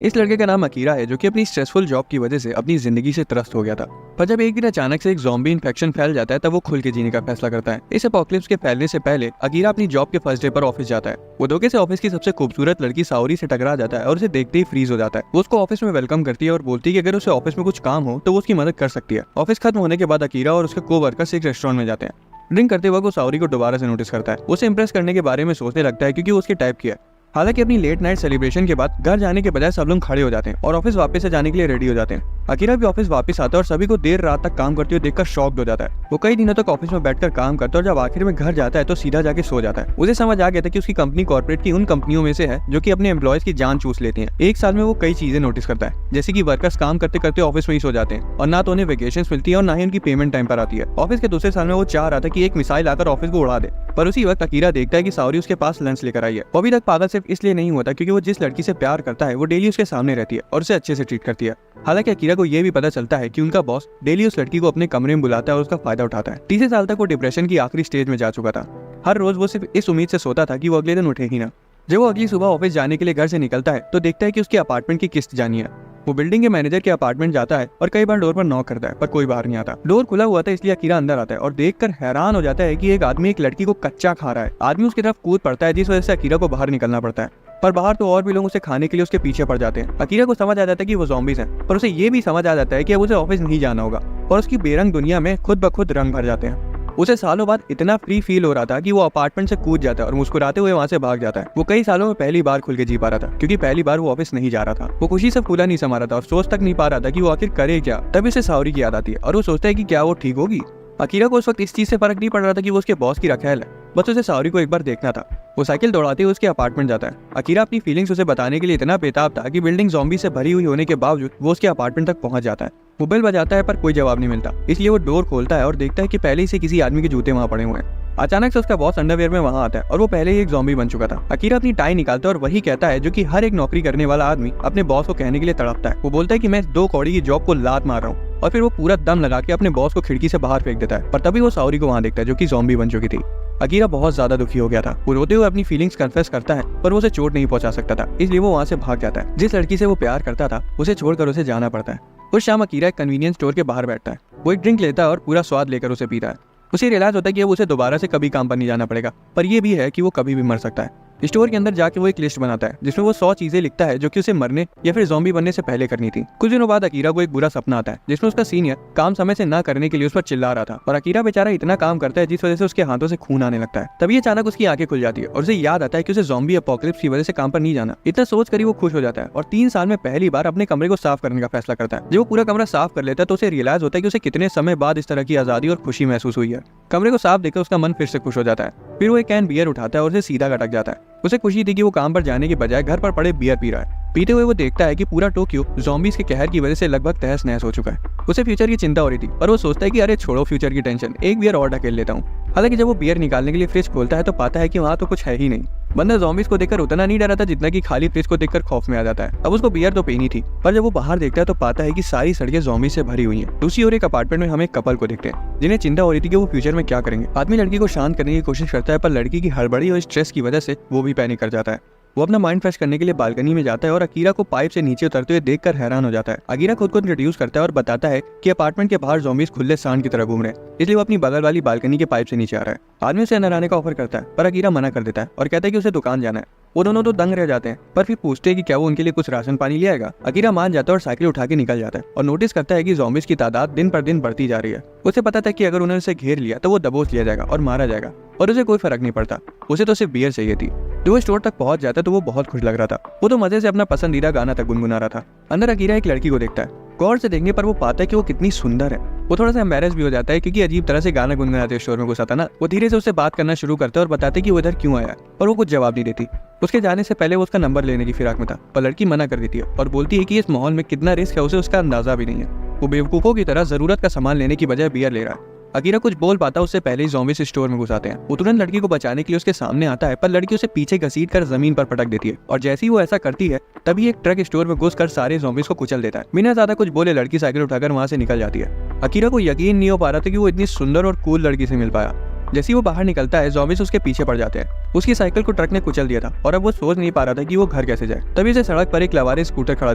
इस लड़के का नाम अकीरा है, जो कि अपनी स्ट्रेसफुल जॉब की वजह से अपनी जिंदगी से त्रस्त हो गया था। पर जब एक दिन अचानक से एक ज़ॉम्बी इन्फेक्शन फैल जाता है, तब वो खुल के जीने का फैसला करता है। इस एपोकलिप्स के फैलने से पहले अकीरा अपनी जॉब के फर्स्ट डे पर ऑफिस जाता है। वो धोखे से ऑफिस की सबसे खूबसूरत लड़की साउरी से टकरा जाता है और उसे देखते ही फ्रीज हो जाता है। वो उसको ऑफिस में वेलकम करती है और बोलती है कि अगर उसे ऑफिस में कुछ काम हो तो वो उसकी मदद कर सकती है। ऑफिस खत्म होने के बाद अकीरा और उसके को-वर्कर्स एक रेस्टोरेंट में जाते हैं। ड्रिंक करते वक्त वो साउरी को दोबारा से नोटिस करता है। उसे इंप्रेस करने के बारे में सोचने लगता है क्योंकि वो उसके टाइप की है। हालांकि अपनी लेट नाइट सेलिब्रेशन के बाद घर जाने के बजाय सब लोग खड़े हो जाते हैं और ऑफिस वापस से जाने के लिए रेडी हो जाते हैं। अकीरा भी ऑफिस वापस आता है और सभी को देर रात तक काम करते हुए देखकर शॉक्ड हो जाता है। वो कई दिनों तक ऑफिस में बैठकर काम करता है और जब आखिर में घर जाता है तो सीधा जाके सो जाता है। उसे समझ आ गया था कि उसकी कंपनी कॉर्पोरेट की उन कंपनियों में से है जो कि अपने एम्प्लॉयज की जान चूस लेती हैं। एक साल में वो कई चीजें नोटिस करता है, जैसे कि वर्कर्स काम करते करते ऑफिस में ही सो जाते हैं और ना तो उन्हें वेकेशन मिलती है और ना ही उनकी पेमेंट टाइम पर आती है। ऑफिस के दूसरे साल में वो चाह रहा था कि एक मिसाइल आकर ऑफिस को उड़ा दे, पर उसी वक्त अकीरा देखता है कि साउरी उसके पास लंच लेकर आई है। वो अभी तक पागल सिर्फ इसलिए नहीं होता क्योंकि वो जिस लड़की से प्यार करता है वो डेली उसके सामने रहती है और उसे अच्छे से ट्रीट करती है। हालांकि अकीरा को यह भी पता चलता है कि उनका बॉस डेली उस लड़की को अपने कमरे में बुलाता है और उसका फायदा उठाता है। 30 साल तक वो डिप्रेशन की आखिरी स्टेज में जा चुका था। हर रोज वो सिर्फ इस उम्मीद से सोता था कि वो अगले दिन उठे ही ना। जब वो अगली सुबह ऑफिस जाने के लिए घर से निकलता है तो देखता है कि उसके अपार्टमेंट की किस्त जानी है। वो बिल्डिंग के मैनेजर के अपार्टमेंट जाता है और कई बार डोर पर नॉक करता है, पर कोई बाहर नहीं आता। डोर खुला हुआ था इसलिए अकीरा अंदर आता है और देखकर हैरान हो जाता है कि एक आदमी एक लड़की को कच्चा खा रहा है। आदमी उसकी तरफ कूद पड़ता है, जिस वजह से अकीरा को बाहर निकलना पड़ता है। पर बाहर तो और भी लोग उसे खाने के लिए उसके पीछे पड़ जाते हैं। अकीरा को समझ आ जाता है कि वो ज़ॉम्बीज़ हैं, पर उसे ये भी समझ आ जाता है कि अब उसे ऑफिस नहीं जाना होगा और उसकी बेरंग दुनिया में खुद ब खुद रंग भर जाते हैं। उसे सालों बाद इतना फ्री फील हो रहा था कि वो अपार्टमेंट से कूद जाता है और मुस्कुराते हुए वहां से भाग जाता है। वो कई सालों में पहली बार खुल के जी पा रहा था, क्योंकि पहली बार वो ऑफिस नहीं जा रहा था। वो खुशी से फूला नहीं समा रहा था और सोच तक नहीं पा रहा था कि वो आखिर करे क्या। तभी उसे साउरी की याद आती है और वो सोचता है कि क्या वो ठीक होगी। अकीरा को उस वक्त इस चीज से फर्क नहीं पड़ रहा था कि वो उसके बॉस की रखैल है, बस उसे साउरी को एक बार देखना था। वो साइकिल दौड़ाते हुए उसके अपार्टमेंट जाता है। अकीरा अपनी फीलिंग्स उसे बताने के लिए इतना बेताब था कि बिल्डिंग ज़ॉम्बी से भरी हुई होने के बावजूद वो उसके अपार्टमेंट तक पहुंच जाता है। वो बेल बजाता है पर कोई जवाब नहीं मिलता, इसलिए वो डोर खोलता है और देखता है कि पहले ही से किसी आदमी के जूते वहां पड़े हुए हैं। अचानक से उसका बॉस अंडरवेयर में वहां आता है और वो पहले ही एक ज़ॉम्बी बन चुका था। अकीरा अपनी टाई निकालता है और वही कहता है जो कि हर एक नौकरी करने वाला आदमी अपने बॉस को कहने के लिए तड़पता है। वो बोलता है कि मैं 2 कौड़ी की जॉब को लात मार रहा हूँ, और फिर वो पूरा दम लगा के अपने बॉस को खिड़की से बाहर फेंक देता है। पर तभी वो साउरी को वहां देखता है जो कि ज़ॉम्बी बन चुकी थी। अकीरा बहुत ज्यादा दुखी हो गया था। वो रोते हुए अपनी फीलिंग्स कन्फेस करता है, पर वो उसे चोट नहीं पहुंचा सकता था, इसलिए वो वहां से भाग जाता है। जिस लड़की से वो प्यार करता था उसे छोड़कर उसे जाना पड़ता है। उस शाम अकीरा एक कन्वीनियंस स्टोर के बाहर बैठता है। वो एक ड्रिंक लेता है और पूरा स्वाद लेकर उसे पीता है। उसे रियलाइज होता है कि अब उसे दोबारा से कभी काम पर नहीं जाना पड़ेगा, पर यह भी है कि वो कभी भी मर सकता है। स्टोर के अंदर जाके वो एक लिस्ट बनाता है जिसमें वो 100 चीजें लिखता है जो कि उसे मरने या फिर ज़ॉम्बी बनने से पहले करनी थी। कुछ दिनों बाद अकीरा को एक बुरा सपना आता है जिसमें उसका सीनियर काम समय से ना करने के लिए उस पर चिल्ला रहा था, और अकीरा बेचारा इतना काम करता है जिस वजह से उसके हाथों से खून आने लगता है। तभी अचानक उसकी आंखें खुल जाती है और उसे याद आता है कि उसे ज़ॉम्बी एपोकलिप्स की वजह से काम पर नहीं जाना। इतना सोच कर ही वो खुश हो जाता है और 3 साल में पहली बार अपने कमरे को साफ करने का फैसला करता है। जब वो पूरा कमरा साफ कर लेता है तो उसे रियलाइज होता है कि उसे कितने समय बाद इस तरह की आजादी और खुशी महसूस हुई है। कमरे को साफ देखकर उसका मन फिर से खुश हो जाता है। फिर वो एक कैन बियर उठाता है और उसे सीधा गटक जाता है। उसे खुशी थी कि वो काम पर जाने के बजाय घर पर पड़े बियर पी रहा है। पीते हुए वो देखता है कि पूरा टोक्यो ज़ॉम्बीज़ के कहर की वजह से लगभग तहस नहस हो चुका है। उसे फ्यूचर की चिंता हो रही थी, पर वो सोचता है कि अरे छोड़ो फ्यूचर की टेंशन, एक बियर और ढकेल लेता हूँ। हालांकि जब वो बियर निकालने के लिए फ्रिज खोलता है तो पाता है कि वहाँ तो कुछ है ही नहीं। बंदा ज़ॉम्बीज़ को देखकर उतना नहीं डरा था जितना कि खाली फ्रिज को देखकर खौफ में आ जाता है। अब उसको बियर तो पीनी थी, पर जब वो बाहर देखता है तो पाता है कि सारी सड़कें ज़ॉम्बी से भरी हुई हैं। दूसरी ओर एक अपार्टमेंट में हम एक कपल को देखते हैं जिन्हें चिंता हो रही थी कि वो फ्यूचर में क्या करेंगे। आदमी लड़की को शांत करने की कोशिश करता है, पर लड़की की हड़बड़ी और स्ट्रेस की वजह से वो भी पैनिक कर जाता है। वो अपना माइंड फ्रेश करने के लिए बालकनी में जाता है और अकीरा को पाइप से नीचे उतरते हुए देखकर हैरान हो जाता है। अकीरा खुद को इंट्रोड्यूस करता है और बताता है कि अपार्टमेंट के बाहर ज़ॉम्बीज़ खुले सांड की तरह घूम रहे हैं, इसलिए वो अपनी बगल वाली बालकनी के पाइप से नीचे आ रहा है। आदमी उसे अंदर आने का ऑफर करता है, पर अकीरा मना कर देता है और कहता है कि उसे दुकान जाना है। वो दोनों तो दंग रह जाते हैं, पर फिर पूछते हैं कि क्या वो उनके लिए कुछ राशन पानी ले आएगा। अकीरा मान जाता है और साइकिल उठा के निकल जाता है और नोटिस करता है कि ज़ॉम्बीज़ की तादाद दिन पर दिन बढ़ती जा रही है। उसे पता था कि अगर उन्होंने उसे घेर लिया तो वो दबोच लिया जाएगा और मारा जाएगा, और उसे कोई फर्क नहीं पड़ता। उसे तो सिर्फ बियर चाहिए थी। जब वो स्टोर तक पहुंच जाता तो वो बहुत खुश लग रहा था। वो तो मजे से अपना पसंदीदा गाना तक गुनगुना रहा था। अंदर अकीरा एक लड़की को देखता है। गौर से देखने पर वो पाता है कि वो कितनी सुंदर है। वो थोड़ा सा एम्बैरेस भी हो जाता है क्योंकि अजीब तरह से गाना गुनगुनाते स्टोर में घुसा था ना। वो धीरे से उससे बात करना शुरू करता है और बताते कि वो इधर क्यों आया, पर वो कुछ जवाब नहीं देती। उसके जाने से पहले वो उसका नंबर लेने की फिराक में था, पर लड़की मना कर देती है और बोलती है कि इस माहौल में कितना रिस्क है उसे उसका अंदाजा भी नहीं है। वो बेवकूफों की तरह जरूरत का सामान लेने की बजाय बियर ले रहा है। अकीरा कुछ बोल पाता उससे पहले ही ज़ॉम्बीज़ स्टोर में घुस आते हैं। वो तुरंत लड़की को बचाने के लिए उसके सामने आता है, पर लड़की उसे पीछे घसीट कर जमीन पर पटक देती है, और जैसे ही वो ऐसा करती है तभी एक ट्रक स्टोर में घुसकर सारे ज़ॉम्बीज़ को कुचल देता है। बिना ज्यादा कुछ बोले लड़की साइकिल उठाकर वहां से निकल जाती है। अकीरा को यकीन नहीं हो पा रहा था कि वो इतनी सुंदर और कूल लड़की से मिल पाया। जैसे ही वो बाहर निकलता है ज़ॉम्बीज़ उसके पीछे पड़ जाते हैं। उसकी साइकिल को ट्रक ने कुचल दिया था और अब वो सोच नहीं पा रहा था कि वो घर कैसे जाए। तभी उसे सड़क पर एक लवारिस स्कूटर खड़ा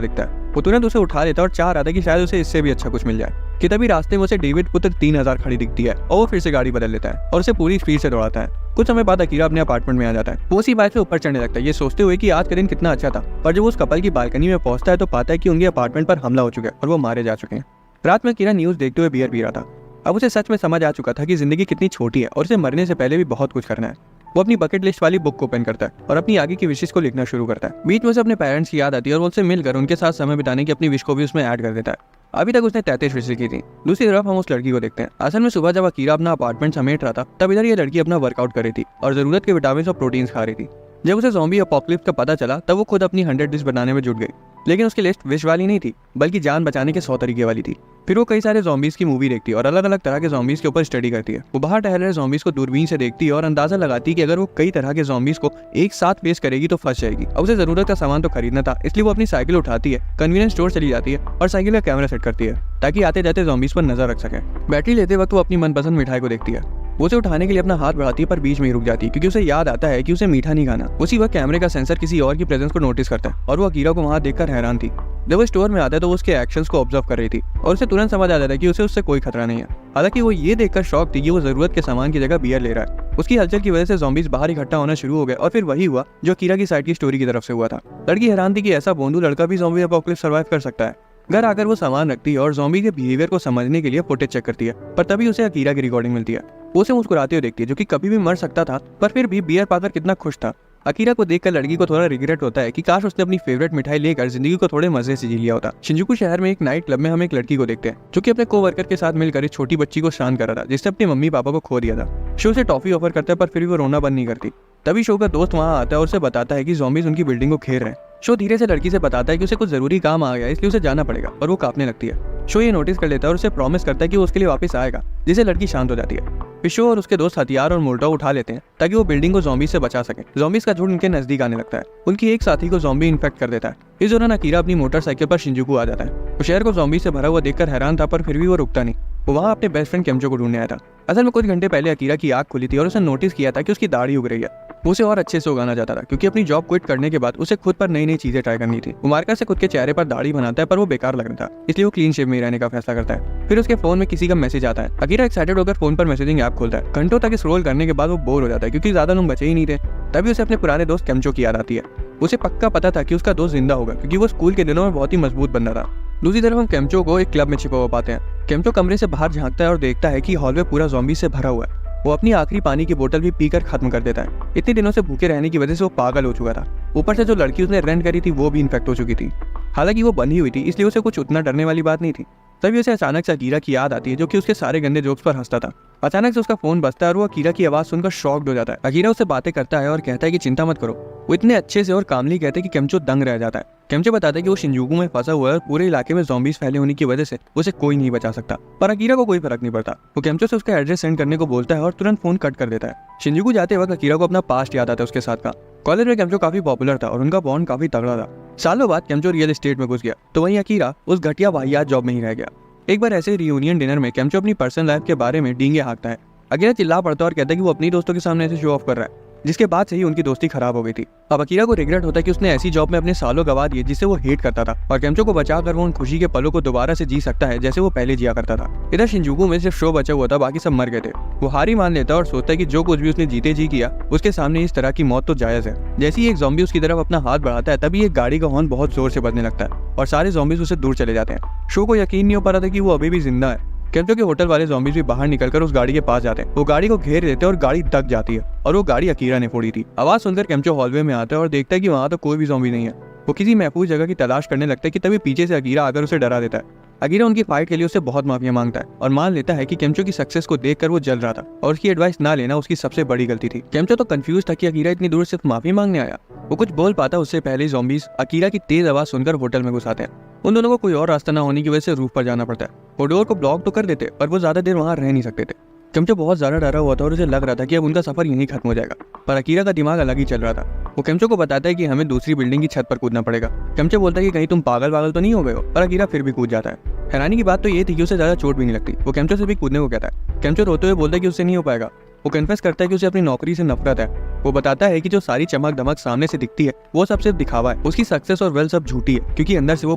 दिखता है। वो तुरंत उसे उठा लेता है और चाह रहा था कि शायद उसे इससे भी अच्छा कुछ मिल जाए कि तभी रास्ते में उसे डेविड पुत्र 3000 खड़ी दिखती है और वो फिर से गाड़ी बदल लेता है और उसे पूरी स्पीड से दौड़ाता है। कुछ समय बाद अकीरा अपने अपार्टमेंट में आ जाता है। वो उसी बाइक से ऊपर चढ़ने लगता है, ये सोचते हुए कि आज का दिन कितना अच्छा था। पर जब उस कपल की बालकनी में पहुंचता है तो पाता है कि उनके अपार्टमेंट पर हमला हो चुका है और वो मारे जा चुके हैं। रात में अकीरा न्यूज़ देखते हुए बियर पी रहा था। अब उसे सच में समझ आ चुका था कि जिंदगी कितनी छोटी है और उसे मरने से पहले भी बहुत कुछ करना है। वो अपनी बकेट लिस्ट वाली बुक को ओपन करता है और अपनी आगे की विशेष को लिखना शुरू करता है। बीच में उसे अपने पेरेंट्स की याद आती है और उनसे मिलकर उनके साथ समय बिताने की अपनी विश को भी उसमें ऐड कर देता है। अभी तक उसने 33 विशेष की थी। दूसरी तरफ हम उस लड़की को देखते हैं। असल में सुबह जब अकीरा अपना अपार्टमेंट समेट रहा था तब इधर ये लड़की अपना वर्कआउट कर रही थी और जरूरत के विटामिन और प्रोटीन्स खा रही थी। जब उसे ज़ॉम्बी अपोकलिप्स का पता चला तब वो खुद अपनी 100 डिश बनाने में जुट गई। लेकिन उसकी लिस्ट विश वाली नहीं थी बल्कि जान बचाने के 100 तरीके वाली थी। फिर वो कई सारे ज़ॉम्बीज़ की मूवी देखती है और अलग अलग तरह के ज़ॉम्बीज़ के ऊपर स्टडी करती है। वो बाहर टहल रहे ज़ॉम्बीज़ को दूरबीन से देखती है और अंदाजा लगाती है कि अगर वो कई तरह के ज़ॉम्बीज़ को एक साथ फेस करेगी तो फंस जाएगी। अब उसे ज़रूरत का सामान तो खरीदना था, इसलिए वो अपनी साइकिल उठाती है, कन्वीनियंस स्टोर चली जाती है और साइकिल का कैमरा सेट करती है ताकि आते जाते ज़ॉम्बीज़ पर नजर रख सके। बैटरी लेते वक्त वो अपनी मनपसंद मिठाई को देखती है। वो उसे उठाने के लिए अपना हाथ बढ़ाती है पर बीच में ही रुक जाती है क्योंकि उसे याद आता है कि उसे मीठा नहीं खाना। उसी वक्त कैमरे का सेंसर किसी और की प्रेजेंस को नोटिस करता है और वो अकीरा को वहां देखकर हैरान थी। जब वो स्टोर में आता है तो वो उसके एक्शंस को ऑब्जर्व कर रही थी और उसे तुरंत समझ आ जाता है कि उसे उससे कोई खतरा नहीं है। हालांकि वो ये देखकर शॉक थी कि वो जरूरत के सामान की जगह बियर ले रहा है। उसकी हलचल की वजह से ज़ॉम्बीज़ बाहर इकट्ठा होना शुरू हो गए और फिर वही हुआ जो अकीरा की साइड की स्टोरी की तरफ से हुआ था। लड़की हैरान थी कि ऐसा बोंदू लड़का भी ज़ॉम्बी अपोकलिप्स सर्वाइव कर सकता है। घर आकर वो सामान रखती है और ज़ॉम्बी के बिहेवियर को समझने के लिए फुटेज चेक करती है, पर तभी उसे अकीरा की रिकॉर्डिंग मिलती है। वो उसे मुस्कुराते हुए देखती है जो कि कभी भी मर सकता था पर फिर भी बियर पाकर कितना खुश था। अकीरा को देखकर लड़की को थोड़ा रिग्रेट होता है कि काश उसने अपनी फेवरेट मिठाई लेकर जिंदगी को थोड़े मजे से जी लिया होता। शिंजुकू शहर में एक नाइट क्लब में हम एक लड़की को देखते हैं जो कि अपने कोवर्कर के साथ मिलकर एक छोटी बच्ची को शांत कर रहा था जिसने अपने मम्मी पापा को खो दिया था। शो से टॉफी ऑफर करता है पर फिर भी वो रोना बंद नहीं करती। तभी शो का दोस्त वहां आता है और उसे बताता है कि ज़ॉम्बीज़ उनकी बिल्डिंग को घेर रहे हैं। शो धीरे से लड़की से बताता है कि उसे कुछ जरूरी काम आ गया इसलिए उसे जाना पड़ेगा और वो कांपने लगती है। शो ये नोटिस कर लेता है और उसे प्रॉमिस करता है कि वो उसके लिए वापस आएगा, जिससे लड़की शांत हो जाती है। फिर शो और उसके दोस्त हथियार और मोल्टो उठा लेते हैं ताकि वो बिल्डिंग को ज़ॉम्बीज़ से बचा सके। ज़ॉम्बीज़ का झुंड उनके नजदीक आने लगता है। उनकी एक साथी को ज़ॉम्बी इन्फेक्ट कर देता है। इस दौरान अकीरा अपनी मोटरसाइकिल पर शिंजुकू आ जाता है। वो शहर को ज़ॉम्बी से भरा हुआ देखकर हैरान था पर फिर भी वो रुकता नहीं। वो वहाँ अपने बेस्ट फ्रेंड केमचो को ढूंढने आया था। असल में कुछ घंटे पहले अकीरा की आँख खुली थी और उसने नोटिस किया था कि उसकी दाढ़ी उग रही है। वो उसे और अच्छे से उगाना चाहता था क्योंकि अपनी जॉब क्विट करने के बाद उसे खुद पर नई नई चीजें ट्राई करनी थी। वो मार्कर से खुद के चेहरे पर दाढ़ी बनाता है पर वो बेकार लग रहा था, इसलिए वो क्लीन शेव में रहने का फैसला करता है। फिर उसके फोन में किसी का मैसेज आता है। अकीरा एक्साइटेड होकर फोन पर मैसेजिंग ऐप खोलता है। घंटों तक स्क्रॉल करने के बाद वो बोर हो जाता है क्योंकि ज्यादा लोग बचे ही नहीं थे। तभी उसे अपने पुराने दोस्त केमचो की याद आती है। उसे पक्का पता था कि उसका दोस्त जिंदा होगा क्योंकि वो स्कूल के दिनों में बहुत ही मजबूत बंदा था। दूसरी तरफ हम केमचो को एक क्लब में छिपा हुआ पाते हैं। केमचो कमरे से बाहर झांकता है और देखता है कि हॉलवे पूरा ज़ॉम्बी से भरा हुआ है। वो अपनी आखिरी पानी की बोतल भी पीकर खत्म कर देता है। इतने दिनों से भूखे रहने की वजह से वो पागल हो चुका था। ऊपर से जो लड़की उसने रेंट करी थी वो भी इन्फेक्ट हो चुकी थी। हालांकि वो बंधी हुई थी इसलिए उसे कुछ उतना डरने वाली बात नहीं थी। तभी उसे अचानक से अकीरा की याद आती है जो कि उसके सारे गंदे जोक्स पर हंसता था। अचानक से उसका फोन बजता है और वो अकीरा की आवाज सुनकर शॉक्ड हो जाता है। अकीरा उससे बातें करता है और कहता है कि चिंता मत करो। वो इतने अच्छे से और कामली कहते हैं कि केमचो दंग रह जाता है। केमचो बताता है कि वो शिंजुकू में फंसा हुआ है और पूरे इलाके में ज़ॉम्बीज़ फैले होने की वजह से उसे कोई नहीं बचा सकता। पर अकीरा को कोई फर्क नहीं पड़ता। वो केमचो से उसका एड्रेस सेंड करने को बोलता है और तुरंत फोन कट कर देता है। शिंजुकू जाते वक्त अकीरा को अपना पास्ट याद आता है उसके साथ का। कॉलेज में केमचो काफी पॉपुलर था और उनका बॉन्ड काफी तगड़ा था। सालों बाद केमचो रियल एस्टेट में घुस गया तो वहीं अकीरा उस घटिया वाहियात जॉब में ही रह गया। एक बार ऐसे रियूनियन डिनर में केमचो अपनी पर्सनल लाइफ के बारे में डींगे हाँकता है। अकीरा चिल्ला पड़ता है और कहता है कि वो अपनी दोस्तों के सामने ऐसे शो ऑफ कर रहा है, जिसके बाद से ही उनकी दोस्ती खराब हो गई थी। अब अकीरा को रिग्रेट होता है कि उसने ऐसी जॉब में अपने सालों गवा दिए जिससे वो हेट करता था और केमचो को बचाकर वो उन खुशी के पलों को दोबारा से जी सकता है जैसे वो पहले जिया करता था। इधर शिंजुकू में सिर्फ शो बचा हुआ था, बाकी सब मर गए थे। वो हार ही मान लेता है और सोचता है कि जो कुछ भी उसने जीते जी किया उसके सामने इस तरह की मौत तो जायज है। जैसे ही एक ज़ॉम्बी उसकी तरफ अपना हाथ बढ़ाता है तभी एक गाड़ी का हॉर्न बहुत जोर से बजने लगता है और सारे ज़ॉम्बीज़ उससे दूर चले जाते हैं। शो को यकीन नहीं हो पा रहा था कि वो अभी भी जिंदा है। केमचो के होटल वाले ज़ॉम्बीज़ भी बाहर निकलकर उस गाड़ी के पास जाते हैं। वो गाड़ी को घेर लेते हैं और गाड़ी दब जाती है और वो गाड़ी अकीरा ने फोड़ी थी। आवाज सुनकर केमचो हॉलवे में आता है और देखता है कि वहां तो कोई भी ज़ॉम्बी नहीं है। वो किसी महफूज जगह की तलाश करने लगता है कि तभी पीछे से अकीरा आकर उसे डरा देता है। अकीरा उनकी फाइट के लिए उससे बहुत माफिया मांगता है और मान लेता है कि केमचो की सक्सेस को देखकर वो जल रहा था और उसकी एडवाइस ना लेना उसकी सबसे बड़ी गलती थी। केमचो तो कंफ्यूज था कि अकीरा इतनी दूर सिर्फ माफी मांगने आया। वो कुछ बोल पाता उससे पहले ज़ॉम्बीज़ अकीरा की तेज आवाज सुनकर होटल में घुस आते हैं। उन दोनों को कोई और रास्ता न होने की वजह से रूफ पर जाना पड़ता है। वो डोर को ब्लॉक तो कर देते पर वो ज्यादा देर वहां रह नहीं सकते थे। केमचो बहुत ज्यादा डरा हुआ था और उसे लग रहा था कि अब उनका सफर यहीं खत्म हो जाएगा, पर अकीरा का दिमाग अलग ही चल रहा था। वो केमचो को बताता है कि हमें दूसरी बिल्डिंग की छत पर कूदना पड़ेगा। केमचो बोलता है कि कहीं तुम पागल तो नहीं हो गए हो, पर अकीरा फिर भी कूद जाता है। हैरानी की बात तो ये थी कि उसे ज्यादा चोट भी नहीं लगती। वो केमचो से भी कूदने को कहता है। केमचो रोते हुए बोलता है कि उससे नहीं हो पाएगा। वो कन्फेस करता है कि उसे अपनी नौकरी से नफरत है। वो बताता है कि जो सारी चमक धमक सामने से दिखती है वो सब सिर्फ दिखावा है। उसकी सक्सेस और वेल्थ सब झूठी है क्योंकि अंदर से वो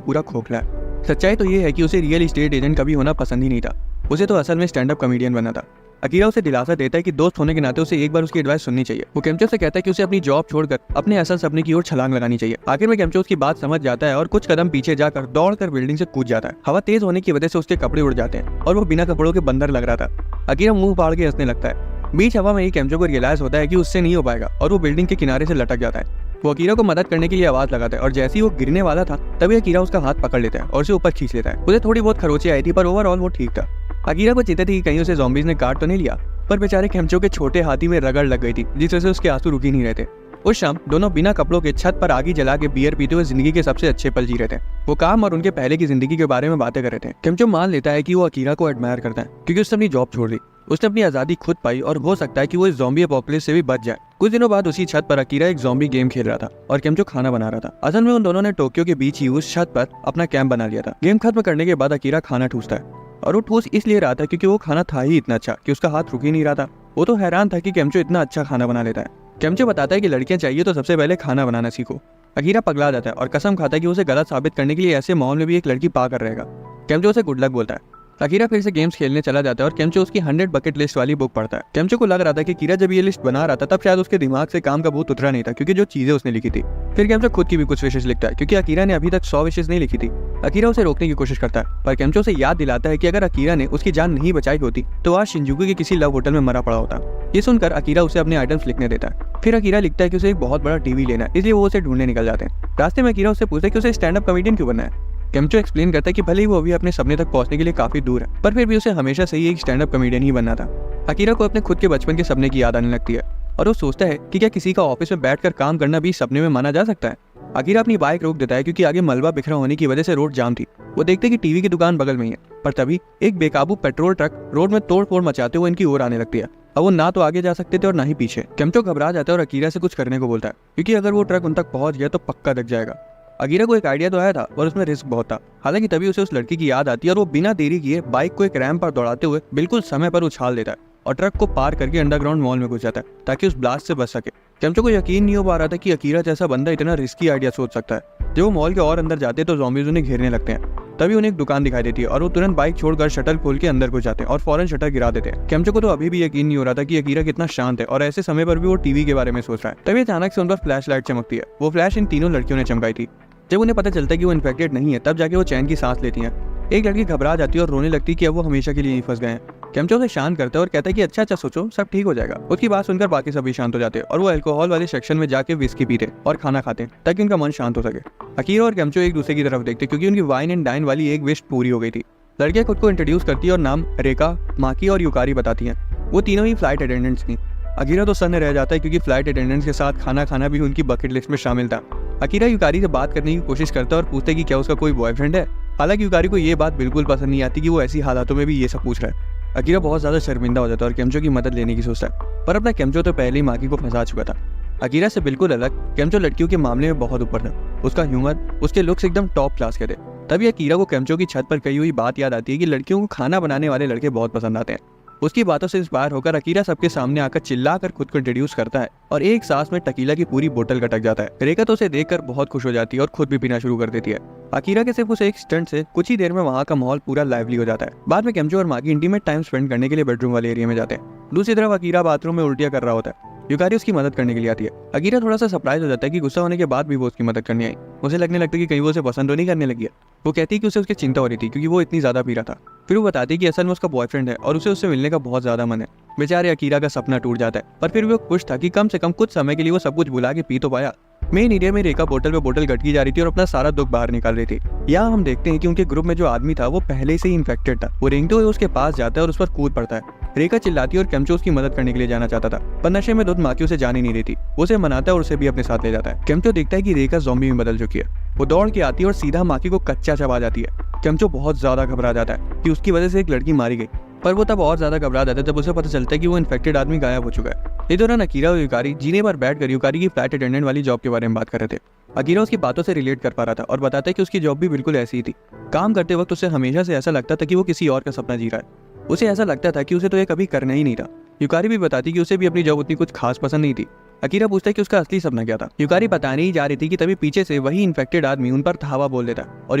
पूरा खोखला है। सच्चाई तो ये है कि उसे रियल एस्टेट एजेंट कभी होना पसंद ही नहीं था। उसे तो असल में स्टैंड अप कॉमेडियन बनना था। अकीरा उसे दिलासा देता है कि दोस्त होने के नाते उसे एक बार उसकी एडवाइस सुननी चाहिए। वो केम्चो से कहता है कि उसे अपनी जॉब छोड़कर अपने असल सपने की ओर छलांग लगानी चाहिए। आखिर में केम्चो उसकी बात समझ जाता है और कुछ कदम पीछे जाकर दौड़कर बिल्डिंग से कूद जाता है। हवा तेज होने की वजह से उसके कपड़े उड़ जाते हैं और वो बिना कपड़ों के बंदर लग रहा था। अकीरा मुंह फाड़ के हंसने लगता है। बीच हवा में ही केम्चो को रियलाइज होता है कि उससे नहीं हो पाएगा और वो बिल्डिंग के किनारे से लटक जाता है। वो अकीरा को मदद करने के लिए आवाज लगाता है और जैसे ही वो गिरने वाला था तभी अकीरा उसका हाथ पकड़ लेता है और उसे ऊपर खींच लेता है। उसे थोड़ी बहुत खरोंचें आई थी पर ओवरऑल वो ठीक था। अकीरा को चिंता थी कि कहीं उसे ज़ॉम्बीज ने काट तो नहीं लिया, पर बेचारे केम्चो के छोटे हाथी में रगड़ लग गई थी जिस वजह से उसके आंसू रुक ही नहीं रहे थे। उस शाम दोनों बिना कपड़ों के छत पर आगी जला के बियर पीते हुए जिंदगी के सबसे अच्छे पल जी रहे थे। वो काम और उनके पहले की जिंदगी के बारे में बातें कर रहे थे। केम्चो मान लेता है कि वो अकीरा को एडमायर करता है क्योंकि उसने अपनी जॉब छोड़ दी। उसने अपनी आजादी खुद पाई और हो सकता है कि वो इस ज़ॉम्बी एपोकलिप्स से भी बच जाए। कुछ दिनों बाद उसी छत पर अकीरा एक ज़ॉम्बी गेम खेल रहा था और केम्चो खाना बना रहा था। असल में उन दोनों ने टोक्यो के बीच ही उस छत पर अपना कैंप बना लिया था। गेम खत्म करने के बाद अकीरा खाना ठूसता है और वो ठूस इसलिए रहा था क्योंकि वो खाना था ही इतना अच्छा कि उसका हाथ रुक ही नहीं रहा था। वो तो हैरान था कि केम्चो इतना अच्छा खाना बना लेता है। केम्चो बताता है कि लड़कियां चाहिए तो सबसे पहले खाना बनाना सीखो। अकीरा पगला जाता है और कसम खाता है कि उसे गलत साबित करने के लिए ऐसे माहौल में भी एक लड़की पा कर रहेगा। केम्चो उसे गुड लक बोलता है। अकीरा फिर से गेम्स खेलने चला जाता है और केम्चो उसकी 100 बकेट लिस्ट वाली बुक पढ़ता है। केम्चो को लग रहा था कि अकीरा जब ये लिस्ट बना रहा था तब शायद उसके दिमाग से काम का भूत उतरा नहीं था क्योंकि जो चीजें उसने लिखी थी। फिर केम्चो खुद की भी कुछ विशेष लिखता है क्योंकि अकीरा ने अभी तक 100 विशेष नहीं लिखी थी। अकीरा उसे रोकने की कोशिश करता है पर केम्चो उसे याद दिलाता है कि अगर अकीरा ने उसकी जान नहीं बचाई होती तो आज शिंजुकू के किसी लव होटल में मरा पड़ा होता। ये सुनकर अकीरा उसे अपने आइटम्स लिखने देता है। फिर अकीरा लिखता है कि उसे एक बहुत बड़ा टीवी लेना है, इसलिए वो उसे ढूंढने निकल जाते हैं। रास्ते में अकीरा उससे पूछता है कि उसे स्टैंड अप कॉमेडियन क्यों बनना है। केम्चो एक्सप्लेन करता है कि भले ही वो अभी अपने सपने तक पहुंचने के लिए काफी दूर है पर फिर भी उसे हमेशा से ही एक स्टैंड अप कॉमेडियन ही बनना था। अकीरा को अपने खुद के बचपन के सपने की याद आने लगती है और वो सोचता है कि क्या किसी का ऑफिस में बैठकर काम करना भी सपने में माना जा सकता है। अकीरा अपनी बाइक रोक देता है क्योंकि आगे मलबा बिखरा होने की वजह से रोड जाम थी। वो देखते हैं कि टीवी की दुकान बगल में ही है पर तभी एक बेकाबू पेट्रोल ट्रक रोड में तोड़ फोड़ मचाते हुए इनकी ओर आने लगती है। अब वो ना तो आगे जा सकते थे और ना ही पीछे। केम्चो घबरा जाता है और अकीरा से कुछ करने को बोलता है क्योंकि अगर वो ट्रक उन तक पहुंच गया तो पक्का दब जाएगा। अकीरा को एक आइडिया तो आया था पर उसमें रिस्क बहुत था। हालांकि तभी उसे उस लड़की की याद आती है और वो बिना देरी किए बाइक को एक रैंप पर दौड़ाते हुए बिल्कुल समय पर उछाल देता है और ट्रक को पार करके अंडरग्राउंड मॉल में घुस जाता है ताकि उस ब्लास्ट से बच सके। केम्चो को यकीन नहीं हो पा रहा था कि अकीरा जैसा बंदा इतना रिस्की आइडिया सोच सकता है। जब वो मॉल के और अंदर जाते तो ज़ॉम्बीज़ उन्हें घेरने लगते हैं। तभी उन्हें एक दुकान दिखाई देती है और वो तुरंत बाइक छोड़कर शटर खोल के अंदर घुस जाते हैं और फौरन शटर गिरा देते हैं। केम्चो को तो अभी भी यकीन नहीं हो रहा था कि अकीरा कितना शांत है और ऐसे समय पर भी वो टीवी के बारे में सोच रहा है। तभी अचानक से उन पर फ्लैश लाइट चमकती है। वो फ्लैश इन तीनों लड़कियों ने चमकाई थी। जब उन्हें पता चलता है कि वो इन्फेक्टेड नहीं है तब जाके वो चैन की सांस लेती हैं। एक लड़की घबरा जाती है और रोने लगती है कि अब वो हमेशा के लिए यहीं फंस गए हैं। केम्चो उसे शांत करता है और कहता है कि अच्छा सोचो, सब ठीक हो जाएगा। उसकी बात सुनकर बाकी सभी शांत हो जाते हैं और वो अल्कोहल वाले सेक्शन में जाके विस्की पीते और खाना खाते हैं ताकि उनका मन शांत हो सके। अकीरा और केम्चो एक दूसरे की तरफ देखते क्योंकि उनकी वाइन एंड डाइन वाली एक विश पूरी हो गई थी। लड़कियां खुद को इंट्रोड्यूस करती है और नाम रेका, माकी और युकारी बताती हैं। वो तीनों ही फ्लाइट अटेंडेंट्स थी। अकीरा तो सन्न रह जाता है क्योंकि फ्लाइट अटेंडेंट्स के साथ खाना खाना भी उनकी बकेट लिस्ट में शामिल था। अकीरा युकारी से बात करने की कोशिश करता है और पूछता है कि क्या उसका कोई बॉयफ्रेंड है। हालांकि युकारी को ये बात बिल्कुल पसंद नहीं आती कि वो ऐसी हालातों में भी ये सब पूछ रहा है। अकीरा बहुत ज्यादा शर्मिंदा हो जाता है और केम्चो की मदद लेने की सोचता है पर अपना केम्चो तो पहले ही माकी को फंसा चुका था। अकीरा से बिल्कुल अलग केम्चो लड़कियों के मामले में बहुत ऊपर था। उसका ह्यूमर, उसके लुक्स एकदम टॉप क्लास के थे। तभी अकीरा को केम्चो की छत पर कही हुई बात याद आती है कि लड़कियों को खाना बनाने वाले लड़के बहुत पसंद आते हैं। उसकी बातों से इंस्पायर होकर अकीरा सबके सामने आकर चिल्लाकर खुद को इंट्रोड्यूस करता है और एक सांस में टकीला की पूरी बोतल गटक जाता है। रेखा तो उसे देखकर बहुत खुश हो जाती है और खुद भी पीना शुरू कर देती है। अकीरा के सिर्फ उस एक स्टंट से कुछ ही देर में वहाँ का माहौल पूरा लाइवली हो जाता है। बाद में केम्चो और माकी इंटीमेट टाइम स्पेंड करने के लिए बेडरूम वाले एरिया में जाते हैं। दूसरी तरफ अकीरा बाथरूम में उल्टियां कर रहा होता है। युकारी उसकी मदद करने के लिए आती है। अकीरा थोड़ा सा सरप्राइज हो जाता है कि गुस्सा होने के बाद भी वो उसकी मदद करने आई। उसे लगने लगता है कि कहीं वो उसे पसंद तो नहीं करने लगी है। वो कहती है कि उसे उसकी चिंता हो रही थी क्योंकि वो इतनी ज्यादा पी रहा था। फिर वो बताती है कि असल में उसका बॉयफ्रेंड है और उसे उससे मिलने का बहुत ज्यादा मन है। बेचारे अकीरा का सपना टूट जाता है पर फिर वो खुश था कि कम से कम कुछ समय के लिए वो सब कुछ भुला के पी तो पाया। मेन एरिया में रेखा बोतल पे बोतल गटकी जा रही थी और अपना सारा दुख बाहर निकाल रही थी। यहाँ हम देखते हैं कि उनके ग्रुप में जो आदमी था वो पहले से ही इन्फेक्टेड था। वो रेंगते हुए उसके पास जाता है और उस पर कूद पड़ता है। रेखा चिल्लाती है और केम्चो उसकी मदद करने के लिए जाना चाहता था पर नशे में धुत माकी उसे जाने नहीं देती। वो उसे मनाता है और उसे भी अपने साथ ले जाता है। केम्चो देखता है कि रेखा ज़ॉम्बी में बदल चुकी है। वो दौड़ के आती है और सीधा माकी को कच्चा चबा जाती है। केम्चो बहुत ज्यादा घबरा जाता है कि उसकी वजह से एक लड़की मारी गई पर वो तब और ज्यादा घबरा जाता है जब उसे पता चलता है कि वो इन्फेक्टेड आदमी गायब हो चुका है। इस दौरान अकीरा और युकारी जीने पर बैठकर युकारी की फ्लाइट अटेंडेंट वाली जॉब के बारे में बात कर रहे थे। अकीरा उसकी बातों से रिलेट कर पा रहा था और बताता है कि उसकी जॉब भी बिल्कुल ऐसी ही थी। काम करते वक्त उसे हमेशा से ऐसा लगता था कि वो किसी और का सपना जी रहा है। उसे ऐसा लगता था कि उसे तो ये कभी करना ही नहीं था। युकारी भी बताती कि उसे भी अपनी जॉब उतनी कुछ खास पसंद नहीं थी। अकीरा पूछता है कि उसका असली सपना क्या था। युकारी बताने ही जा रही थी कि तभी पीछे से वही इन्फेक्टेड आदमी उन पर धावा बोल देता है और